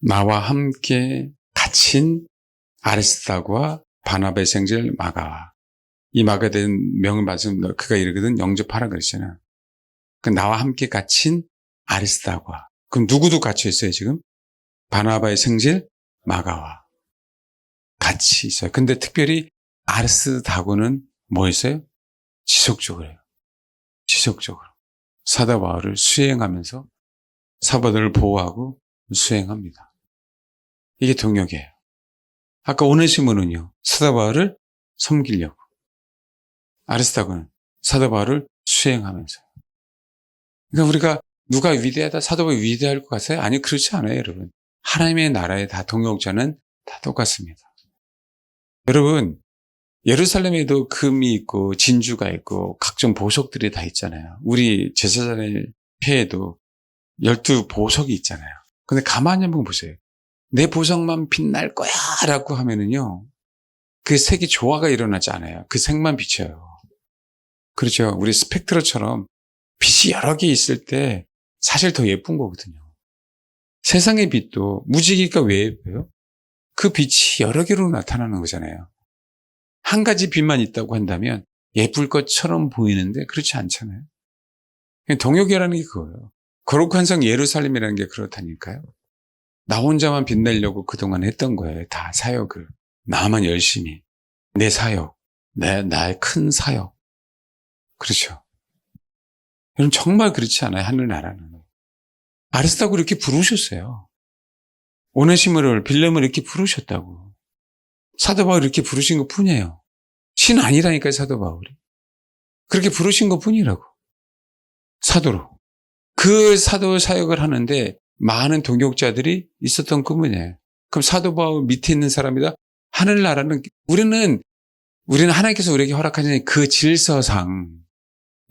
나와 함께 갇힌 아리스다고와 바나바의 생질 마가와. 이 마가 된 명을 받으면 그가 이르거든 영접하라 그랬잖아요. 나와 함께 갇힌 아리스다고와. 그럼 누구도 갇혀 있어요, 지금? 바나바의 생질 마가와 같이 있어요. 근데 특별히 아리스다고는 뭐 했어요? 지속적으로 해요. 지속적으로. 사도 바울을 수행하면서 사도들을 보호하고 수행합니다. 이게 동역이에요. 아까 오네시모는요, 사도 바울을 섬기려고. 아리스다고는 사도 바울을 수행하면서요. 그러니까 우리가 누가 위대하다, 사도 바울이 위대할 것 같아요? 아니, 그렇지 않아요, 여러분. 하나님의 나라에 다 동역자는 다 똑같습니다. 여러분, 예루살렘에도 금이 있고 진주가 있고 각종 보석들이 다 있잖아요. 우리 제사장의 폐에도 12보석이 있잖아요. 근데 가만히 한번 보세요. 내 보석만 빛날 거야 라고 하면은요, 그 색이 조화가 일어나지 않아요. 그 색만 비쳐요. 그렇죠. 우리 스펙트럼처럼 빛이 여러 개 있을 때 사실 더 예쁜 거거든요. 세상의 빛도 무지개가 왜 예뻐요? 그 빛이 여러 개로 나타나는 거잖아요. 한 가지 빛만 있다고 한다면 예쁠 것처럼 보이는데 그렇지 않잖아요. 동역이라는 게 그거예요. 거룩한 성 예루살렘이라는 게 그렇다니까요. 나 혼자만 빛내려고 그동안 했던 거예요. 다 사역을. 나만 열심히. 내 사역. 나의 큰 사역. 그렇죠. 여러분 정말 그렇지 않아요. 하늘나라는. 아리스다고 이렇게 부르셨어요. 오네시모를 빌레몬을 이렇게 부르셨다고. 사도 바울이 이렇게 부르신 것 뿐이에요. 신 아니라니까요, 사도 바울이. 그렇게 부르신 것 뿐이라고. 사도로. 그 사도 사역을 하는데 많은 동역자들이 있었던 그분이에요. 그럼 사도 바울 밑에 있는 사람이다? 하늘나라는 우리는 하나님께서 우리에게 허락하신 그 질서상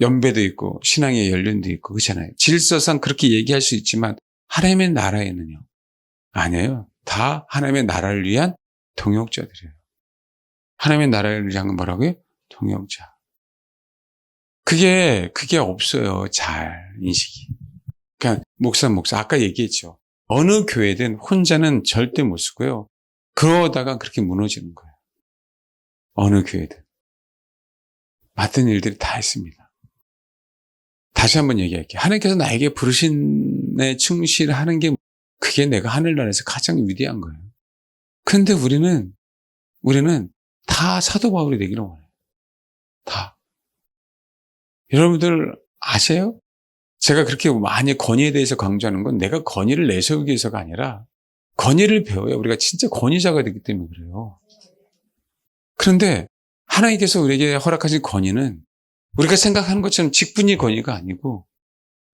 연배도 있고 신앙의 연륜도 있고 그렇잖아요. 질서상 그렇게 얘기할 수 있지만 하나님의 나라에는요. 아니에요. 다 하나님의 나라를 위한 동역자들이에요. 하나님의 나라를 위한 뭐라고요? 동역자. 그게 없어요. 잘 인식이. 그러니까 목사 아까 얘기했죠. 어느 교회든 혼자는 절대 못 쓰고요. 그러다가 그렇게 무너지는 거예요. 어느 교회든. 맡은 일들이 다 있습니다. 다시 한번 얘기할게요. 하나님께서 나에게 부르심에 충실하는 게 그게 내가 하늘나라에서 가장 위대한 거예요. 그런데 우리는 다 사도 바울이 되기를 원해요. 다. 여러분들 아세요? 제가 그렇게 많이 권위에 대해서 강조하는 건 내가 권위를 내세우기 위해서가 아니라 권위를 배워야 우리가 진짜 권위자가 되기 때문에 그래요. 그런데 하나님께서 우리에게 허락하신 권위는 우리가 생각하는 것처럼 직분이 권위가 아니고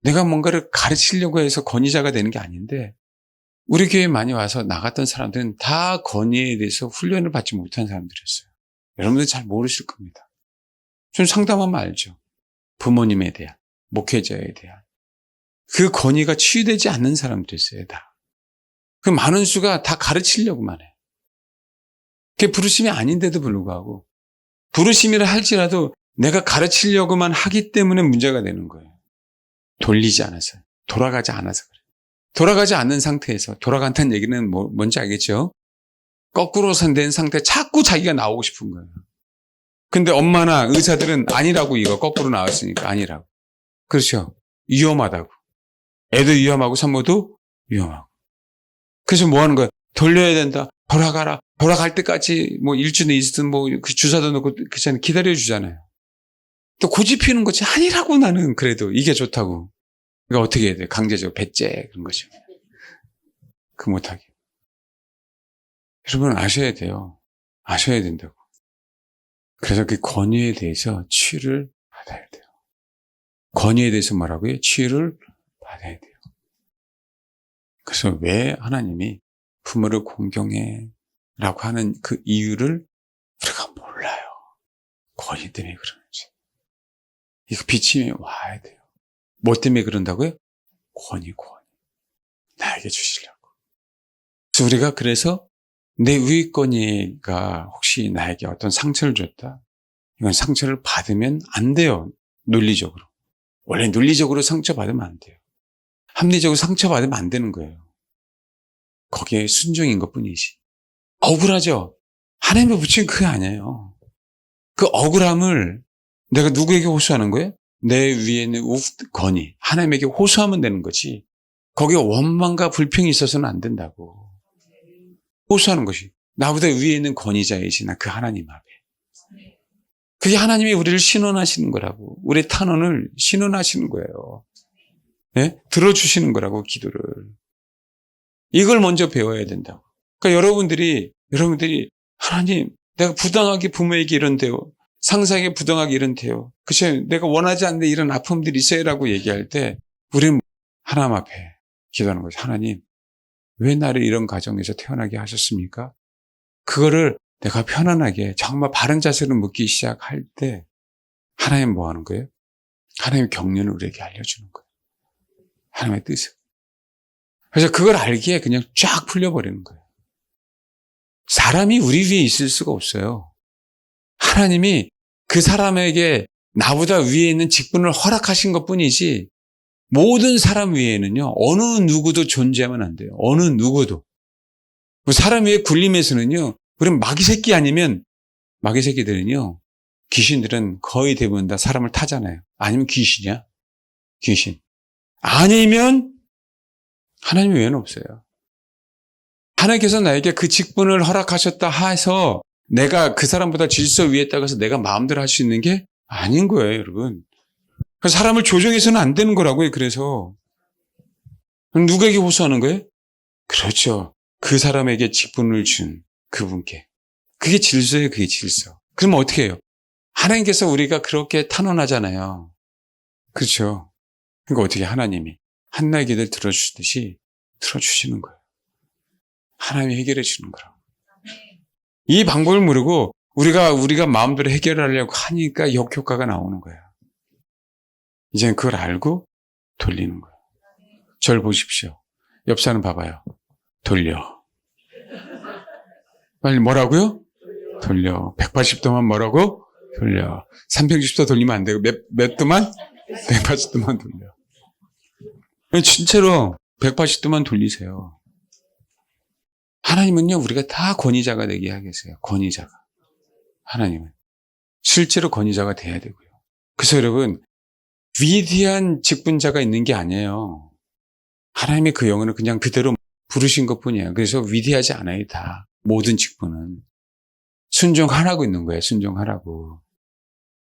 내가 뭔가를 가르치려고 해서 권위자가 되는 게 아닌데 우리 교회에 많이 와서 나갔던 사람들은 다 권위에 대해서 훈련을 받지 못한 사람들이었어요. 여러분들 잘 모르실 겁니다. 좀 상담하면 알죠. 부모님에 대한, 목회자에 대한. 그 권위가 치유되지 않는 사람들이었어요. 다. 그 많은 수가 다 가르치려고만 해. 그게 부르심이 아닌데도 불구하고 부르심이라 할지라도 내가 가르치려고만 하기 때문에 문제가 되는 거예요. 돌리지 않아서, 돌아가지 않아서 그래요. 돌아가지 않는 상태에서, 돌아간다는 얘기는 뭔지 알겠죠? 거꾸로 된 상태에 자꾸 자기가 나오고 싶은 거예요. 근데 엄마나 의사들은 아니라고 이거 거꾸로 나왔으니까 아니라고. 그렇죠? 위험하다고. 애도 위험하고 산모도 위험하고. 그래서 뭐 하는 거야? 돌려야 된다. 돌아가라. 돌아갈 때까지 뭐 일주일에 있으든 뭐 그 주사도 넣고 그잖아요. 기다려주잖아요. 또 고집 피우는 거지. 아니라고 나는 그래도 이게 좋다고. 그러니까 어떻게 해야 돼? 강제적으로 배째 그런 거죠. 그 못하게. 여러분 아셔야 돼요. 아셔야 된다고. 그래서 그 권위에 대해서 치유를 받아야 돼요. 권위에 대해서 뭐라고요? 치유를 받아야 돼요. 그래서 왜 하나님이 부모를 공경해 라고 하는 그 이유를 우리가 몰라요. 권위 때문에 그러는지. 이거 비침이 와야 돼요. 뭐 때문에 그런다고요? 권위. 나에게 주시려고. 그래서 우리가 내 우위권위가 혹시 나에게 어떤 상처를 줬다. 이건 상처를 받으면 안 돼요. 논리적으로. 원래 논리적으로 상처받으면 안 돼요. 합리적으로 상처받으면 안 되는 거예요. 거기에 순종인 것뿐이지. 억울하죠? 하나님의 붙인 그게 아니에요. 그 억울함을 내가 누구에게 호소하는 거예요? 내 위에 있는 권위. 하나님에게 호소하면 되는 거지. 거기에 원망과 불평이 있어서는 안 된다고. 호소하는 것이. 나보다 위에 있는 권위자이시나 그 하나님 앞에. 그게 하나님이 우리를 신원하시는 거라고. 우리의 탄원을 신원하시는 거예요. 네? 들어주시는 거라고, 기도를. 이걸 먼저 배워야 된다고. 그러니까 여러분들이 하나님, 내가 부당하게 부모에게 이런데요. 상사에게 부당하게 이런데요. 그쵸? 내가 원하지 않는 이런 아픔들이 있어요라고 얘기할 때 우리는 하나님 앞에 기도하는 거죠. 하나님, 왜 나를 이런 가정에서 태어나게 하셨습니까? 그거를 내가 편안하게 정말 바른 자세로 묻기 시작할 때 하나님 뭐 하는 거예요? 하나님의 경륜을 우리에게 알려주는 거예요. 하나님의 뜻을. 그래서 그걸 알기에 그냥 쫙 풀려버리는 거예요. 사람이 우리 위에 있을 수가 없어요. 하나님이 그 사람에게 나보다 위에 있는 직분을 허락하신 것뿐이지 모든 사람 위에는요. 어느 누구도 존재하면 안 돼요. 어느 누구도. 사람 위에 굴림에서는요. 우리는 마귀 새끼 아니면 마귀 새끼들은요. 귀신들은 거의 대부분 다 사람을 타잖아요. 아니면 귀신이야. 귀신. 아니면 하나님 외에는 없어요. 하나님께서 나에게 그 직분을 허락하셨다 해서 내가 그 사람보다 질서 위에 있다고 해서 내가 마음대로 할 수 있는 게 아닌 거예요, 여러분. 사람을 조종해서는 안 되는 거라고요, 그래서. 누구에게 호소하는 거예요? 그렇죠. 그 사람에게 직분을 준 그분께. 그게 질서예요, 그게 질서. 그러면 어떻게 해요? 하나님께서 우리가 그렇게 탄원하잖아요. 그렇죠. 그러니까 어떻게 하나님이 한나의 기도를 들어주시듯이 들어주시는 거예요. 하나님이 해결해 주는 거라고. 이 방법을 모르고 우리가 마음대로 해결하려고 하니까 역효과가 나오는 거예요. 이제는 그걸 알고 돌리는 거예요. 절 보십시오. 옆 사람 봐봐요. 돌려. 빨리 뭐라고요? 돌려. 180도만 뭐라고? 돌려. 360도 돌리면 안 되고 몇 도만? 180도만 돌려. 진짜로 180도만 돌리세요. 하나님은요, 우리가 다 권위자가 되게 하겠어요. 권위자가. 하나님은. 실제로 권위자가 돼야 되고요. 그래서 여러분, 위대한 직분자가 있는 게 아니에요. 하나님의 그 영혼을 그냥 그대로 부르신 것 뿐이에요. 그래서 위대하지 않아요, 다. 모든 직분은. 순종하라고 있는 거예요, 순종하라고.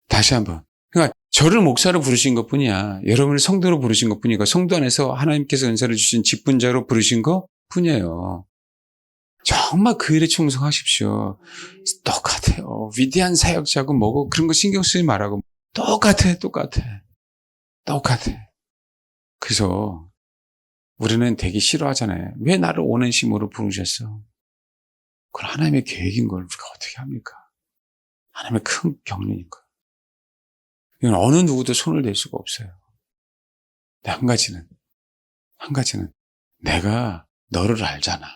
다시 한번. 그러니까 저를 목사로 부르신 것 뿐이야. 여러분을 성도로 부르신 것 뿐이고, 성도 안에서 하나님께서 은사를 주신 직분자로 부르신 것 뿐이에요. 정말 그 일에 충성하십시오. 똑같아요. 위대한 사역자고 뭐고 그런 거 신경 쓰지 말라고. 똑같아. 그래서 우리는 되게 싫어하잖아요. 왜 나를 오는 심으로 부르셨어? 그건 하나님의 계획인 걸 우리가 어떻게 합니까? 하나님의 큰 경륜인 거예요. 이건 어느 누구도 손을 댈 수가 없어요. 근데 한 가지는 내가 너를 알잖아.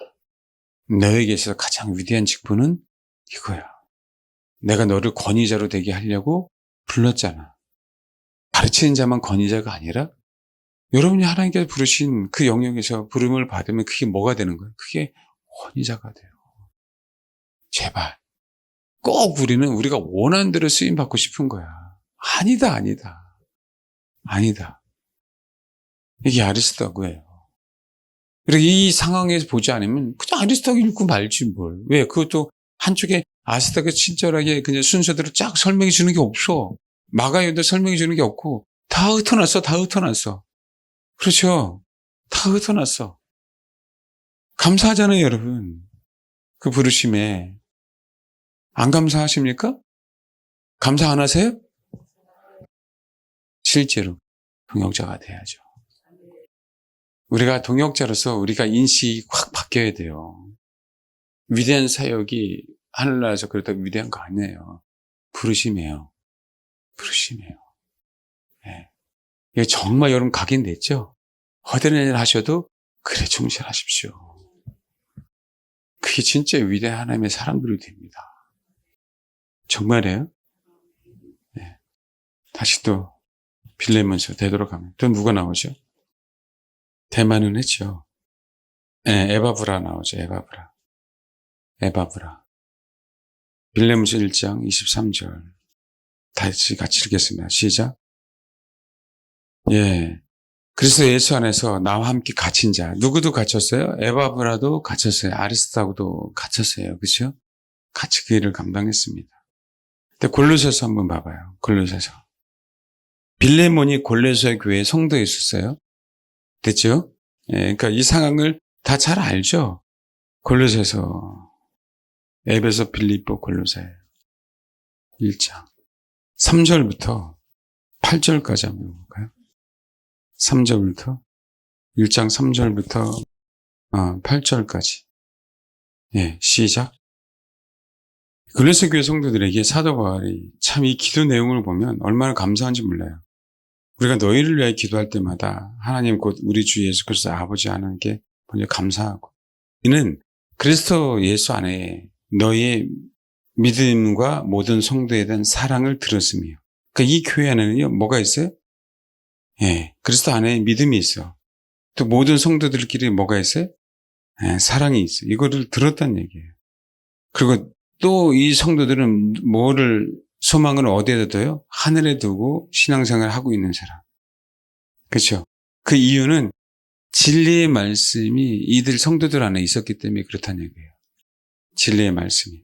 너에게 있어서 가장 위대한 직분은 이거야. 내가 너를 권위자로 되게 하려고 불렀잖아. 가르치는 자만 권위자가 아니라 여러분이 하나님께서 부르신 그 영역에서 부름을 받으면 그게 뭐가 되는 거예요? 그게 권위자가 돼요. 제발. 꼭 우리가 원하는 대로 쓰임받고 싶은 거야. 아니다. 이게 아리스토텔이에요. 그리고 이 상황에서 보지 않으면 그냥 아리스토텔 읽고 말지 뭘. 왜? 그것도 한쪽에 아리스토텔이 친절하게 그냥 순서대로 쫙 설명해 주는 게 없어. 마가에도 설명해 주는 게 없고 다 흩어놨어. 그렇죠? 다 흩어놨어. 감사하잖아요, 여러분. 그 부르심에. 안 감사하십니까? 감사 안 하세요? 실제로 동역자가 돼야죠. 우리가 동역자로서 우리가 인식이 확 바뀌어야 돼요. 위대한 사역이 하늘나라에서 그렇다고 위대한 거 아니에요. 부르심이에요. 네. 이게 정말 여러분 각인됐죠? 허드렛 일 하셔도 그래 충실하십시오. 그게 진짜 위대한 하나님의 사람들이 됩니다. 정말이에요? 네. 다시 또 빌레몬서 되돌아가면 또 누가 나오죠? 대만은 했죠. 네, 에바브라 나오죠. 에바브라. 빌레몬서 1장 23절. 다시 같이 읽겠습니다. 시작. 예. 그래서 예수 안에서 나와 함께 갇힌 자. 누구도 갇혔어요? 에바브라도 갇혔어요. 아리스토하고도 갇혔어요. 그렇죠? 같이 그 일을 감당했습니다. 근데 골로새서 한번 봐봐요. 골로새서. 빌레몬이 골로새 교회에 성도에 있었어요. 됐죠? 예, 그러니까 이 상황을 다 잘 알죠? 골로새서, 에베소, 빌립보, 골로새 1장 3절부터 8절까지 한번 볼까요? 3절부터 1장 3절부터 8절까지. 예, 시작. 골로새 교회 성도들에게 사도 바울이 참 이 기도 내용을 보면 얼마나 감사한지 몰라요. 우리가 너희를 위해 기도할 때마다 하나님 곧 우리 주 예수 그리스도 아버지 하나님께 먼저 감사하고, 이는 그리스도 예수 안에 너희의 믿음과 모든 성도에 대한 사랑을 들었으며, 그러니까 이 교회 안에는요 뭐가 있어요? 예, 그리스도 안에 믿음이 있어. 또 모든 성도들끼리 뭐가 있어요? 예, 사랑이 있어. 이거를 들었다는 얘기예요. 그리고 또 이 성도들은 소망을 어디에다 둬요? 하늘에 두고 신앙생활을 하고 있는 사람. 그렇죠? 그 이유는 진리의 말씀이 이들 성도들 안에 있었기 때문에 그렇다는 얘기예요. 진리의 말씀이.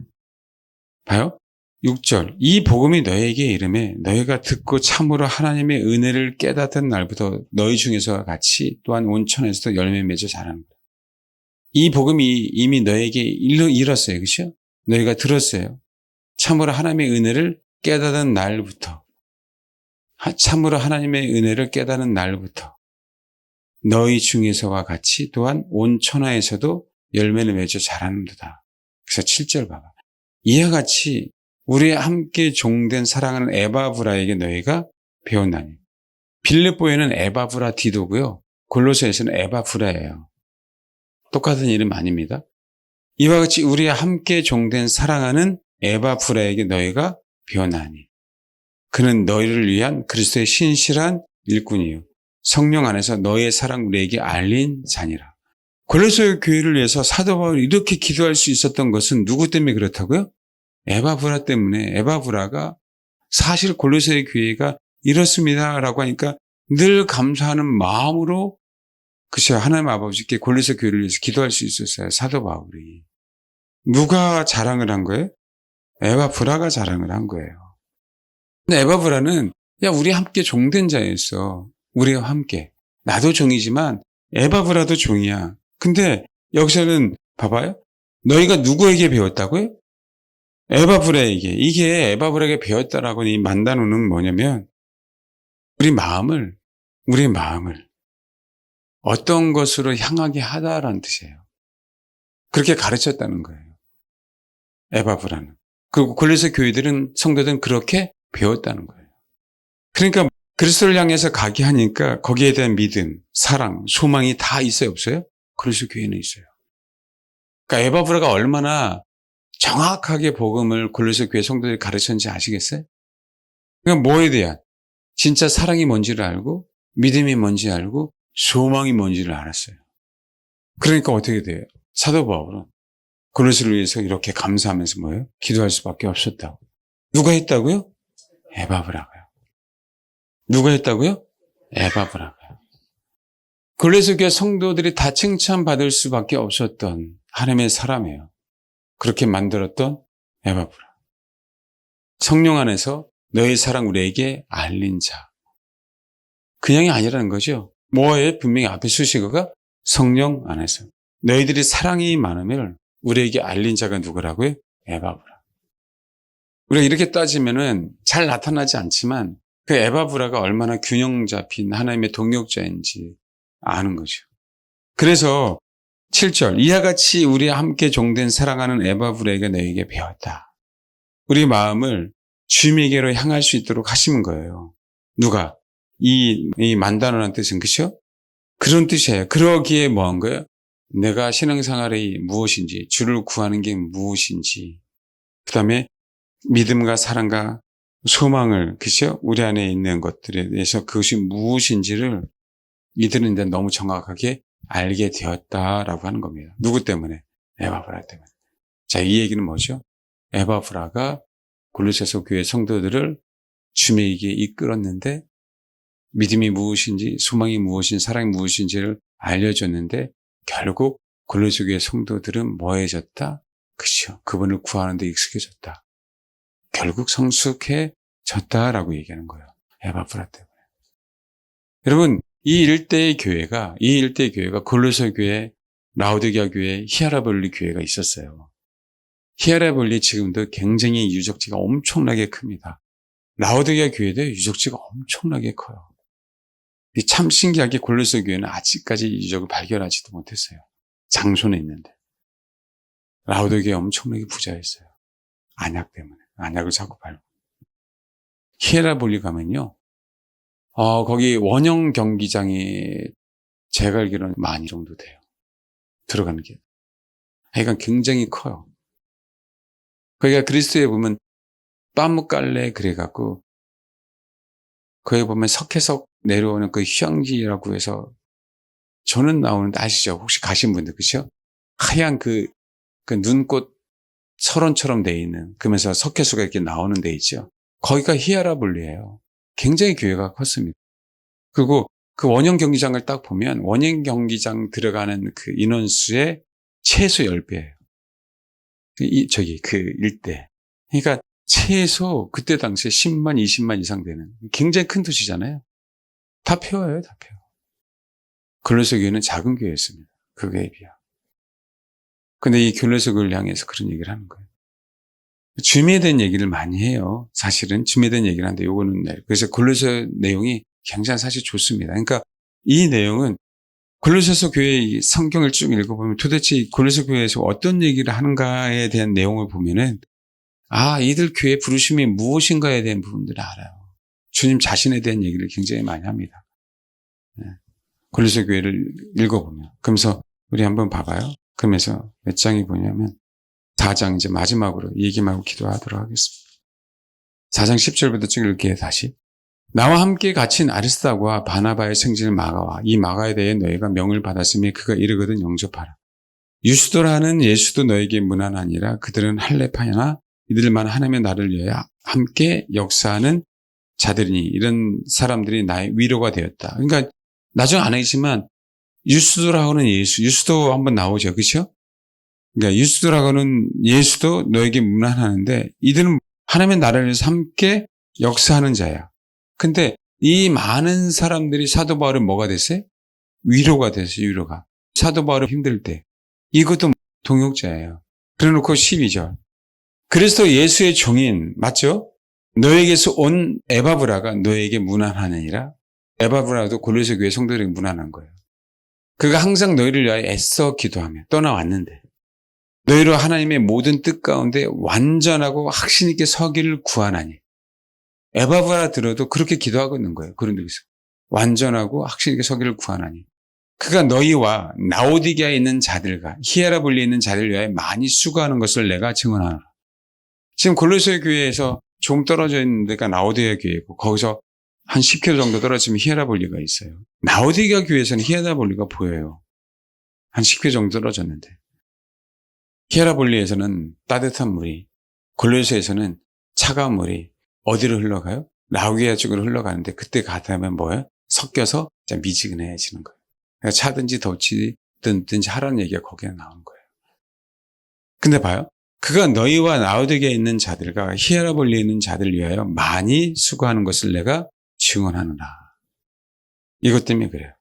봐요? 6절. 이 복음이 너에게 이르매 너희가 듣고 참으로 하나님의 은혜를 깨닫던 날부터 너희 중에서와 같이 또한 온천에서도 열매 맺어 자랍니다. 이 복음이 이미 너에게 이뤘어요. 그렇죠? 너희가 들었어요. 참으로 하나님의 은혜를 깨닫은 날부터. 참으로 하나님의 은혜를 깨닫는 날부터 너희 중에서와 같이 또한 온 천하에서도 열매를 맺어 자라는도다. 그래서 7절 봐봐. 이와 같이 우리와 함께 종된 사랑하는 에바브라에게 너희가 배웠나니. 빌립보에는 에바브라디도고요. 골로새에서는 에바브라예요. 똑같은 이름 아닙니다. 이와 같이 우리와 함께 종된 사랑하는 에바브라에게 너희가 배웠나니. 그는 너희를 위한 그리스도의 신실한 일꾼이요. 성령 안에서 너의 사랑 우리에게 알린 자니라. 골로새 교회를 위해서 사도 바울이 이렇게 기도할 수 있었던 것은 누구 때문에 그렇다고요? 에바브라 때문에. 에바브라가 사실 골로새 교회가 이렇습니다라고 하니까 늘 감사하는 마음으로 그쵸, 하나님 아버지께 골로새 교회를 위해서 기도할 수 있었어요. 사도 바울이. 누가 자랑을 한 거예요? 에바브라가 자랑을 한 거예요. 근데 에바브라는 야 우리 함께 종된 자였어. 우리와 함께. 나도 종이지만 에바브라도 종이야. 근데 여기서는 봐봐요. 너희가 누구에게 배웠다고요? 에바브라에게. 이게 에바브라에게 배웠다라고 이 만다노는 뭐냐면 우리 마음을 어떤 것으로 향하게 하다라는 뜻이에요. 그렇게 가르쳤다는 거예요. 에바브라는. 그리고 골로새 교회들은 성도들은 그렇게 배웠다는 거예요. 그러니까 그리스도를 향해서 가게 하니까 거기에 대한 믿음, 사랑, 소망이 다 있어요, 없어요? 골로새 교회는 있어요. 그러니까 에바브라가 얼마나 정확하게 복음을 골로새 교회 성도들이 가르쳤는지 아시겠어요? 그러니까 뭐에 대한 진짜 사랑이 뭔지를 알고 믿음이 뭔지 알고 소망이 뭔지를 알았어요. 그러니까 어떻게 돼요? 사도 바울은 골로새를 위해서 이렇게 감사하면서 뭐예요? 기도할 수밖에 없었다고. 누가 했다고요? 에바브라가요. 누가 했다고요? 에바브라가요. 골로새 교회 성도들이 다 칭찬받을 수밖에 없었던 하나님의 사람이에요. 그렇게 만들었던 에바브라. 성령 안에서 너의 사랑 우리에게 알린 자. 그냥이 아니라는 거죠. 뭐에 분명히 앞에 수식어가 성령 안에서. 너희들이 사랑이 많으면 우리에게 알린 자가 누구라고요? 에바브라. 우리가 이렇게 따지면은 잘 나타나지 않지만 그 에바브라가 얼마나 균형 잡힌 하나님의 동역자인지 아는 거죠. 그래서 7절 이와 같이 우리와 함께 종된 사랑하는 에바브라에게 너에게 배웠다. 우리 마음을 주님에게로 향할 수 있도록 하시는 거예요. 누가? 이 만다노라는 뜻은 그렇죠? 그런 뜻이에요. 그러기에 뭐 한 거예요? 내가 신앙생활이 무엇인지, 주를 구하는 게 무엇인지, 그 다음에 믿음과 사랑과 소망을, 그죠? 우리 안에 있는 것들에 대해서 그것이 무엇인지를 이들은 이제 너무 정확하게 알게 되었다라고 하는 겁니다. 누구 때문에? 에바브라 때문에. 자, 이 얘기는 뭐죠? 에바브라가 골로새서 교회 성도들을 주님에게 이끌었는데 믿음이 무엇인지, 소망이 무엇인지, 사랑이 무엇인지를 알려줬는데 결국 골로새 교회 성도들은 뭐해졌다? 그렇죠. 그분을 구하는 데 익숙해졌다. 결국 성숙해졌다라고 얘기하는 거예요. 에바브라 때문에. 여러분, 이 일대의 교회가 골로새 교회, 라오디게아 교회, 히에라볼리 교회가 있었어요. 히에라볼리 지금도 굉장히 유적지가 엄청나게 큽니다. 라오디게아 교회도 유적지가 엄청나게 커요. 참 신기하게 골로새 교회는 아직까지 유적을 발견하지도 못했어요. 장소는 있는데. 라오디게아 엄청나게 부자였어요. 안약 때문에. 안약을 자꾸 팔고. 히에라볼리 가면요. 거기 원형 경기장이 제가 알기로는 10,000 정도 돼요. 들어가는 게. 하여간 굉장히 커요. 거기가 그리스도에 보면 빠무깔레 그래갖고 거기 보면 석회석 내려오는 그 휴양지라고 해서 저는 나오는데 아시죠? 혹시 가신 분들 그렇죠? 하얀 그 눈꽃 설원처럼 돼 있는 그러면서 석회수가 이렇게 나오는 데 있죠. 거기가 히에라볼리예요. 굉장히 교회가 컸습니다. 그리고 그 원형 경기장을 딱 보면 원형 경기장 들어가는 그 인원수의 최소 10배예요. 그 일대. 그러니까 최소 그때 당시에 10만, 20만 이상 되는 굉장히 큰 도시잖아요. 다 태워요, 다 태워. 골로새 교회는 작은 교회였습니다. 그 교회에 비하. 근데 이 골로새 교회를 향해서 그런 얘기를 하는 거예요. 주님에 대한 얘기를 많이 해요. 사실은 주님에 대한 얘기를 하는데 요거는 그래서 골로새 내용이 굉장히 사실 좋습니다. 그러니까 이 내용은 골로새서 교회 성경을 쭉 읽어보면 도대체 골로새 교회에서 어떤 얘기를 하는가에 대한 내용을 보면은 이들 교회 부르심이 무엇인가에 대한 부분들을 알아요. 주님 자신에 대한 얘기를 굉장히 많이 합니다. 골로새 교회를 읽어보면. 그러면서 우리 한번 봐봐요. 그러면서 몇 장이 뭐냐면 4장 이제 마지막으로 얘기하고 기도하도록 하겠습니다. 4장 10절부터 쭉 읽게요. 다시. 나와 함께 갇힌 아리스다과 바나바의 생질 마가와 이 마가에 대해 너희가 명을 받았으니 그가 이르거든 영접하라. 유스도라는 예수도 너에게 무난하니라. 그들은 할례파나 이들만 하나님의 나를 위하여 함께 역사하는 자들이니 이런 사람들이 나의 위로가 되었다. 그러니까 나중 안 하지만 유스도라고는 유스도 한번 나오죠. 그렇죠? 그러니까 유스도라고는 예수도 너에게 무난하는데 이들은 하나님의 나라를 위해서 함께 역사하는 자야. 근데 이 많은 사람들이 사도 바울은 뭐가 됐어요? 위로가 됐어요. 위로가. 사도 바울은 힘들 때. 이것도 동역자예요. 그래놓고 12절. 그리스도 예수의 종인 맞죠? 너에게서 온 에바브라가 너에게 무난하느니라. 에바브라도 골로새 교회 성도들에게 무난한 거예요. 그가 항상 너희를 위하여 애써 기도하며 떠나왔는데 너희로 하나님의 모든 뜻 가운데 완전하고 확신 있게 서기를 구하나니. 에바브라 들어도 그렇게 기도하고 있는 거예요. 그런 데서 완전하고 확신 있게 서기를 구하나니. 그가 너희와 라오디게아에 있는 자들과 히에라볼리에 있는 자들을 위하여 많이 수고하는 것을 내가 증언하노라. 지금 골로새 교회에서 좀 떨어져 있는 데가 라오디게아 교회고 거기서 한 10km 정도 떨어지면 히에라볼리가 있어요. 라오디게아 교회에서는 히에라볼리가 보여요. 한 10km 정도 떨어졌는데. 히에라볼리에서는 따뜻한 물이, 골로새에서는 차가운 물이 어디로 흘러가요? 라오디게아 쪽으로 흘러가는데 그때 가다면 뭐예요? 섞여서 미지근해지는 거예요. 그러니까 차든지 덥든지 하라는 얘기가 거기에 나오는 거예요. 근데 봐요. 그가 너희와 라오디게아에 있는 자들과 히에라볼리에 있는 자들을 위하여 많이 수고하는 것을 내가 증언하노라. 이것 때문에 그래요.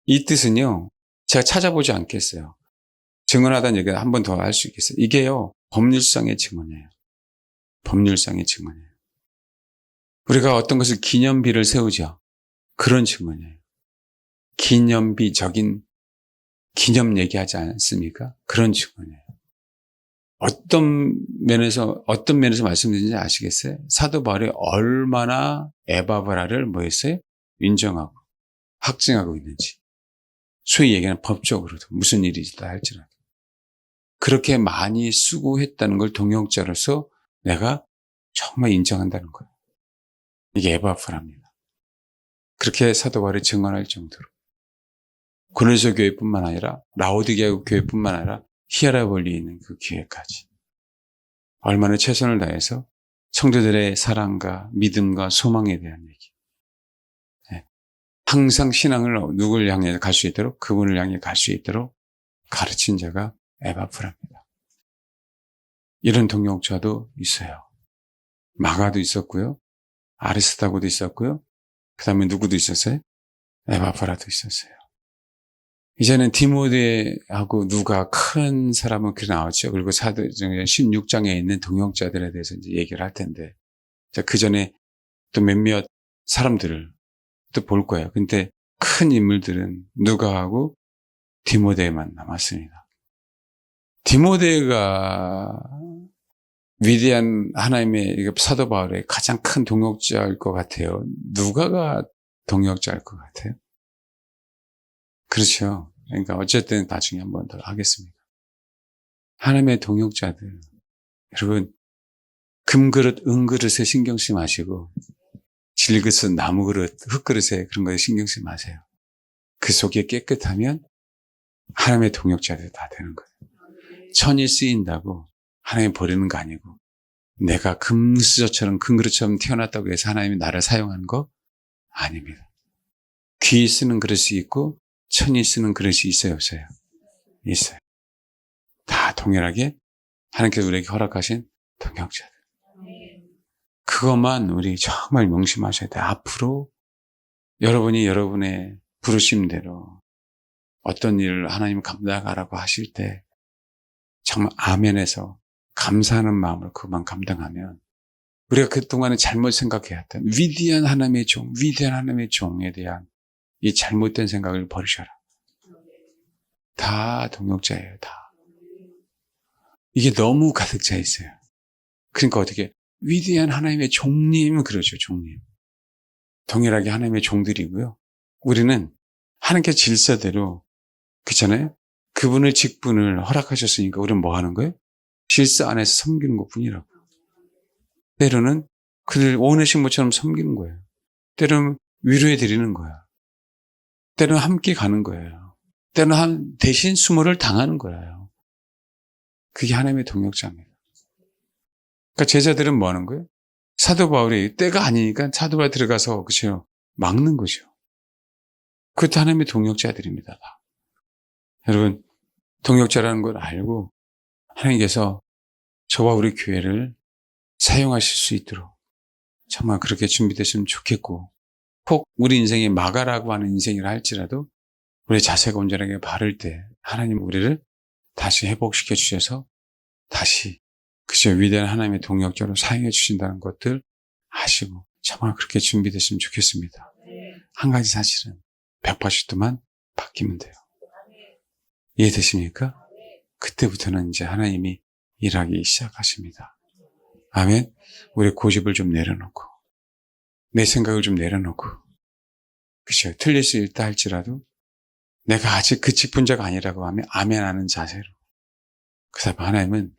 이 뜻은요. 제가 찾아보지 않겠어요. 증언하다는 얘기를 한 번 더 할 수 있겠어요. 이게요. 법률상의 증언이에요. 법률상의 증언이에요. 우리가 어떤 것을 기념비를 세우죠. 그런 증언이에요. 기념비적인 기념 얘기하지 않습니까? 그런 증언이에요. 어떤 면에서 말씀드리는지 아시겠어요? 사도 바울이 얼마나 에바브라를 뭐했어요? 인정하고 확증하고 있는지. 소위 얘기하는 법적으로도 무슨 일이다 할지라도. 그렇게 많이 수고했다는 걸 동역자로서 내가 정말 인정한다는 거예요. 이게 에바브라입니다. 그렇게 사도 바울이 증언할 정도로. 고린도 교회뿐만 아니라 라오디게아 교회뿐만 아니라 히에라볼리에 있는 그 교회까지 얼마나 최선을 다해서 성도들의 사랑과 믿음과 소망에 대한 얘기. 항상 신앙을 누구를 향해 갈 수 있도록 그분을 향해 갈 수 있도록 가르친 자가 에바브라입니다. 이런 동역자도 있어요. 마가도 있었고요. 아리스다고도 있었고요. 그 다음에 누구도 있었어요? 에바브라도 있었어요. 이제는 디모데하고 누가 큰 사람은 그렇게 나왔죠. 그리고 사도행전 16장에 있는 동역자들에 대해서 이제 얘기를 할 텐데, 그 전에 또 몇몇 사람들을 또 볼 거예요. 근데 큰 인물들은 누가하고 디모데만 남았습니다. 디모데가 위대한 하나님의 사도 바울의 가장 큰 동역자일 것 같아요. 누가가 동역자일 것 같아요? 그렇죠. 그러니까 어쨌든 나중에 한 번 더 하겠습니다. 하나님의 동역자들. 여러분, 금그릇, 은그릇에 신경 쓰지 마시고 질그릇, 나무그릇, 흙그릇에 그런 거에 신경 쓰지 마세요. 그 속에 깨끗하면 하나님의 동역자들이 다 되는 거예요. 천이 쓰인다고 하나님 버리는 거 아니고 내가 금수저처럼 금그릇처럼 태어났다고 해서 하나님이 나를 사용하는 거 아닙니다. 귀 쓰는 그릇이 있고 천이 쓰는 그릇이 있어요, 없어요? 있어요. 다 동일하게 하나님께서 우리에게 허락하신 동역자들. 그것만 우리 정말 명심하셔야 돼요. 앞으로 여러분이 여러분의 부르심대로 어떤 일을 하나님 감당하라고 하실 때 정말 아멘해서 감사하는 마음을 그만 감당하면 우리가 그동안에 잘못 생각해왔던 위대한 하나님의 종, 위대한 하나님의 종에 대한 이 잘못된 생각을 버리셔라. 다 동역자예요, 다. 이게 너무 가득 차 있어요. 그러니까 어떻게 위대한 하나님의 종님 그러죠, 종님. 동일하게 하나님의 종들이고요. 우리는 하나님께 질서대로 그렇잖아요. 그분의 직분을 허락하셨으니까 우리는 뭐 하는 거예요? 질서 안에서 섬기는 것뿐이라고. 때로는 그들 오네시모처럼 섬기는 거예요. 때로는 위로해 드리는 거야. 때로는 함께 가는 거예요. 때로는 대신 수모를 당하는 거예요. 그게 하나님의 동역자입니다. 그러니까 제자들은 뭐 하는 거예요? 사도 바울이 때가 아니니까 사도 바울 들어가서 그렇죠, 막는 거죠. 그것도 하나님의 동역자들입니다. 다. 여러분, 동역자라는 걸 알고 하나님께서 저와 우리 교회를 사용하실 수 있도록 정말 그렇게 준비됐으면 좋겠고, 혹 우리 인생이 마가라고 하는 인생이라 할지라도 우리 자세가 온전하게 바를 때 하나님 우리를 다시 회복시켜 주셔서 다시 그저 위대한 하나님의 동역자로 사용해 주신다는 것들 아시고 정말 그렇게 준비됐으면 좋겠습니다. 한 가지 사실은 180도만 바뀌면 돼요. 이해되십니까? 그때부터는 이제 하나님이 일하기 시작하십니다. 아멘. 우리 고집을 좀 내려놓고 내 생각을 좀 내려놓고 그렇죠. 틀릴 수 있다 할지라도 내가 아직 그 직분자가 아니라고 하면 아멘하는 자세로. 그 다음에 하나님은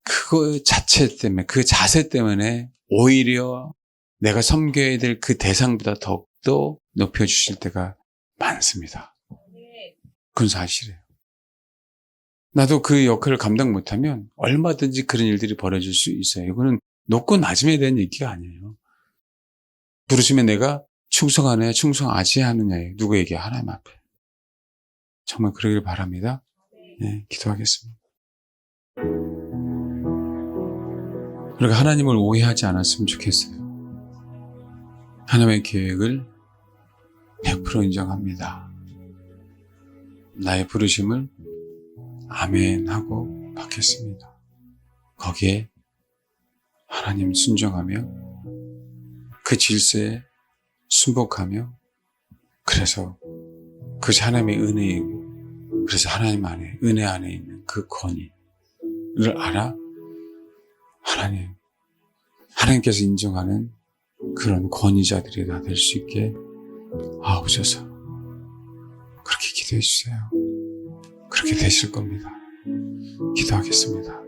그거 자체 때문에 그 자세 때문에 오히려 내가 섬겨야 될 그 대상보다 더욱더 높여주실 때가 많습니다. 그건 사실이에요. 나도 그 역할을 감당 못하면 얼마든지 그런 일들이 벌어질 수 있어요. 이거는 높고 낮음에 대한 얘기가 아니에요. 부르시면 내가 충성하느냐 충성하지 않느냐예요. 누구에게? 하나님 앞에. 정말 그러길 바랍니다. 네, 기도하겠습니다. 우리가 하나님을 오해하지 않았으면 좋겠어요. 하나님의 계획을 100% 인정합니다. 나의 부르심을 아멘하고 받겠습니다. 거기에 하나님 순종하며 그 질서에 순복하며 그래서 그것이 하나님의 은혜이고 그래서 하나님 안에 은혜 안에 있는 그 권위를 알아 하나님께서 인정하는 그런 권위자들이 다 될 수 있게 아우셔서 그렇게 기도해 주세요. 그렇게 되실 겁니다. 기도하겠습니다.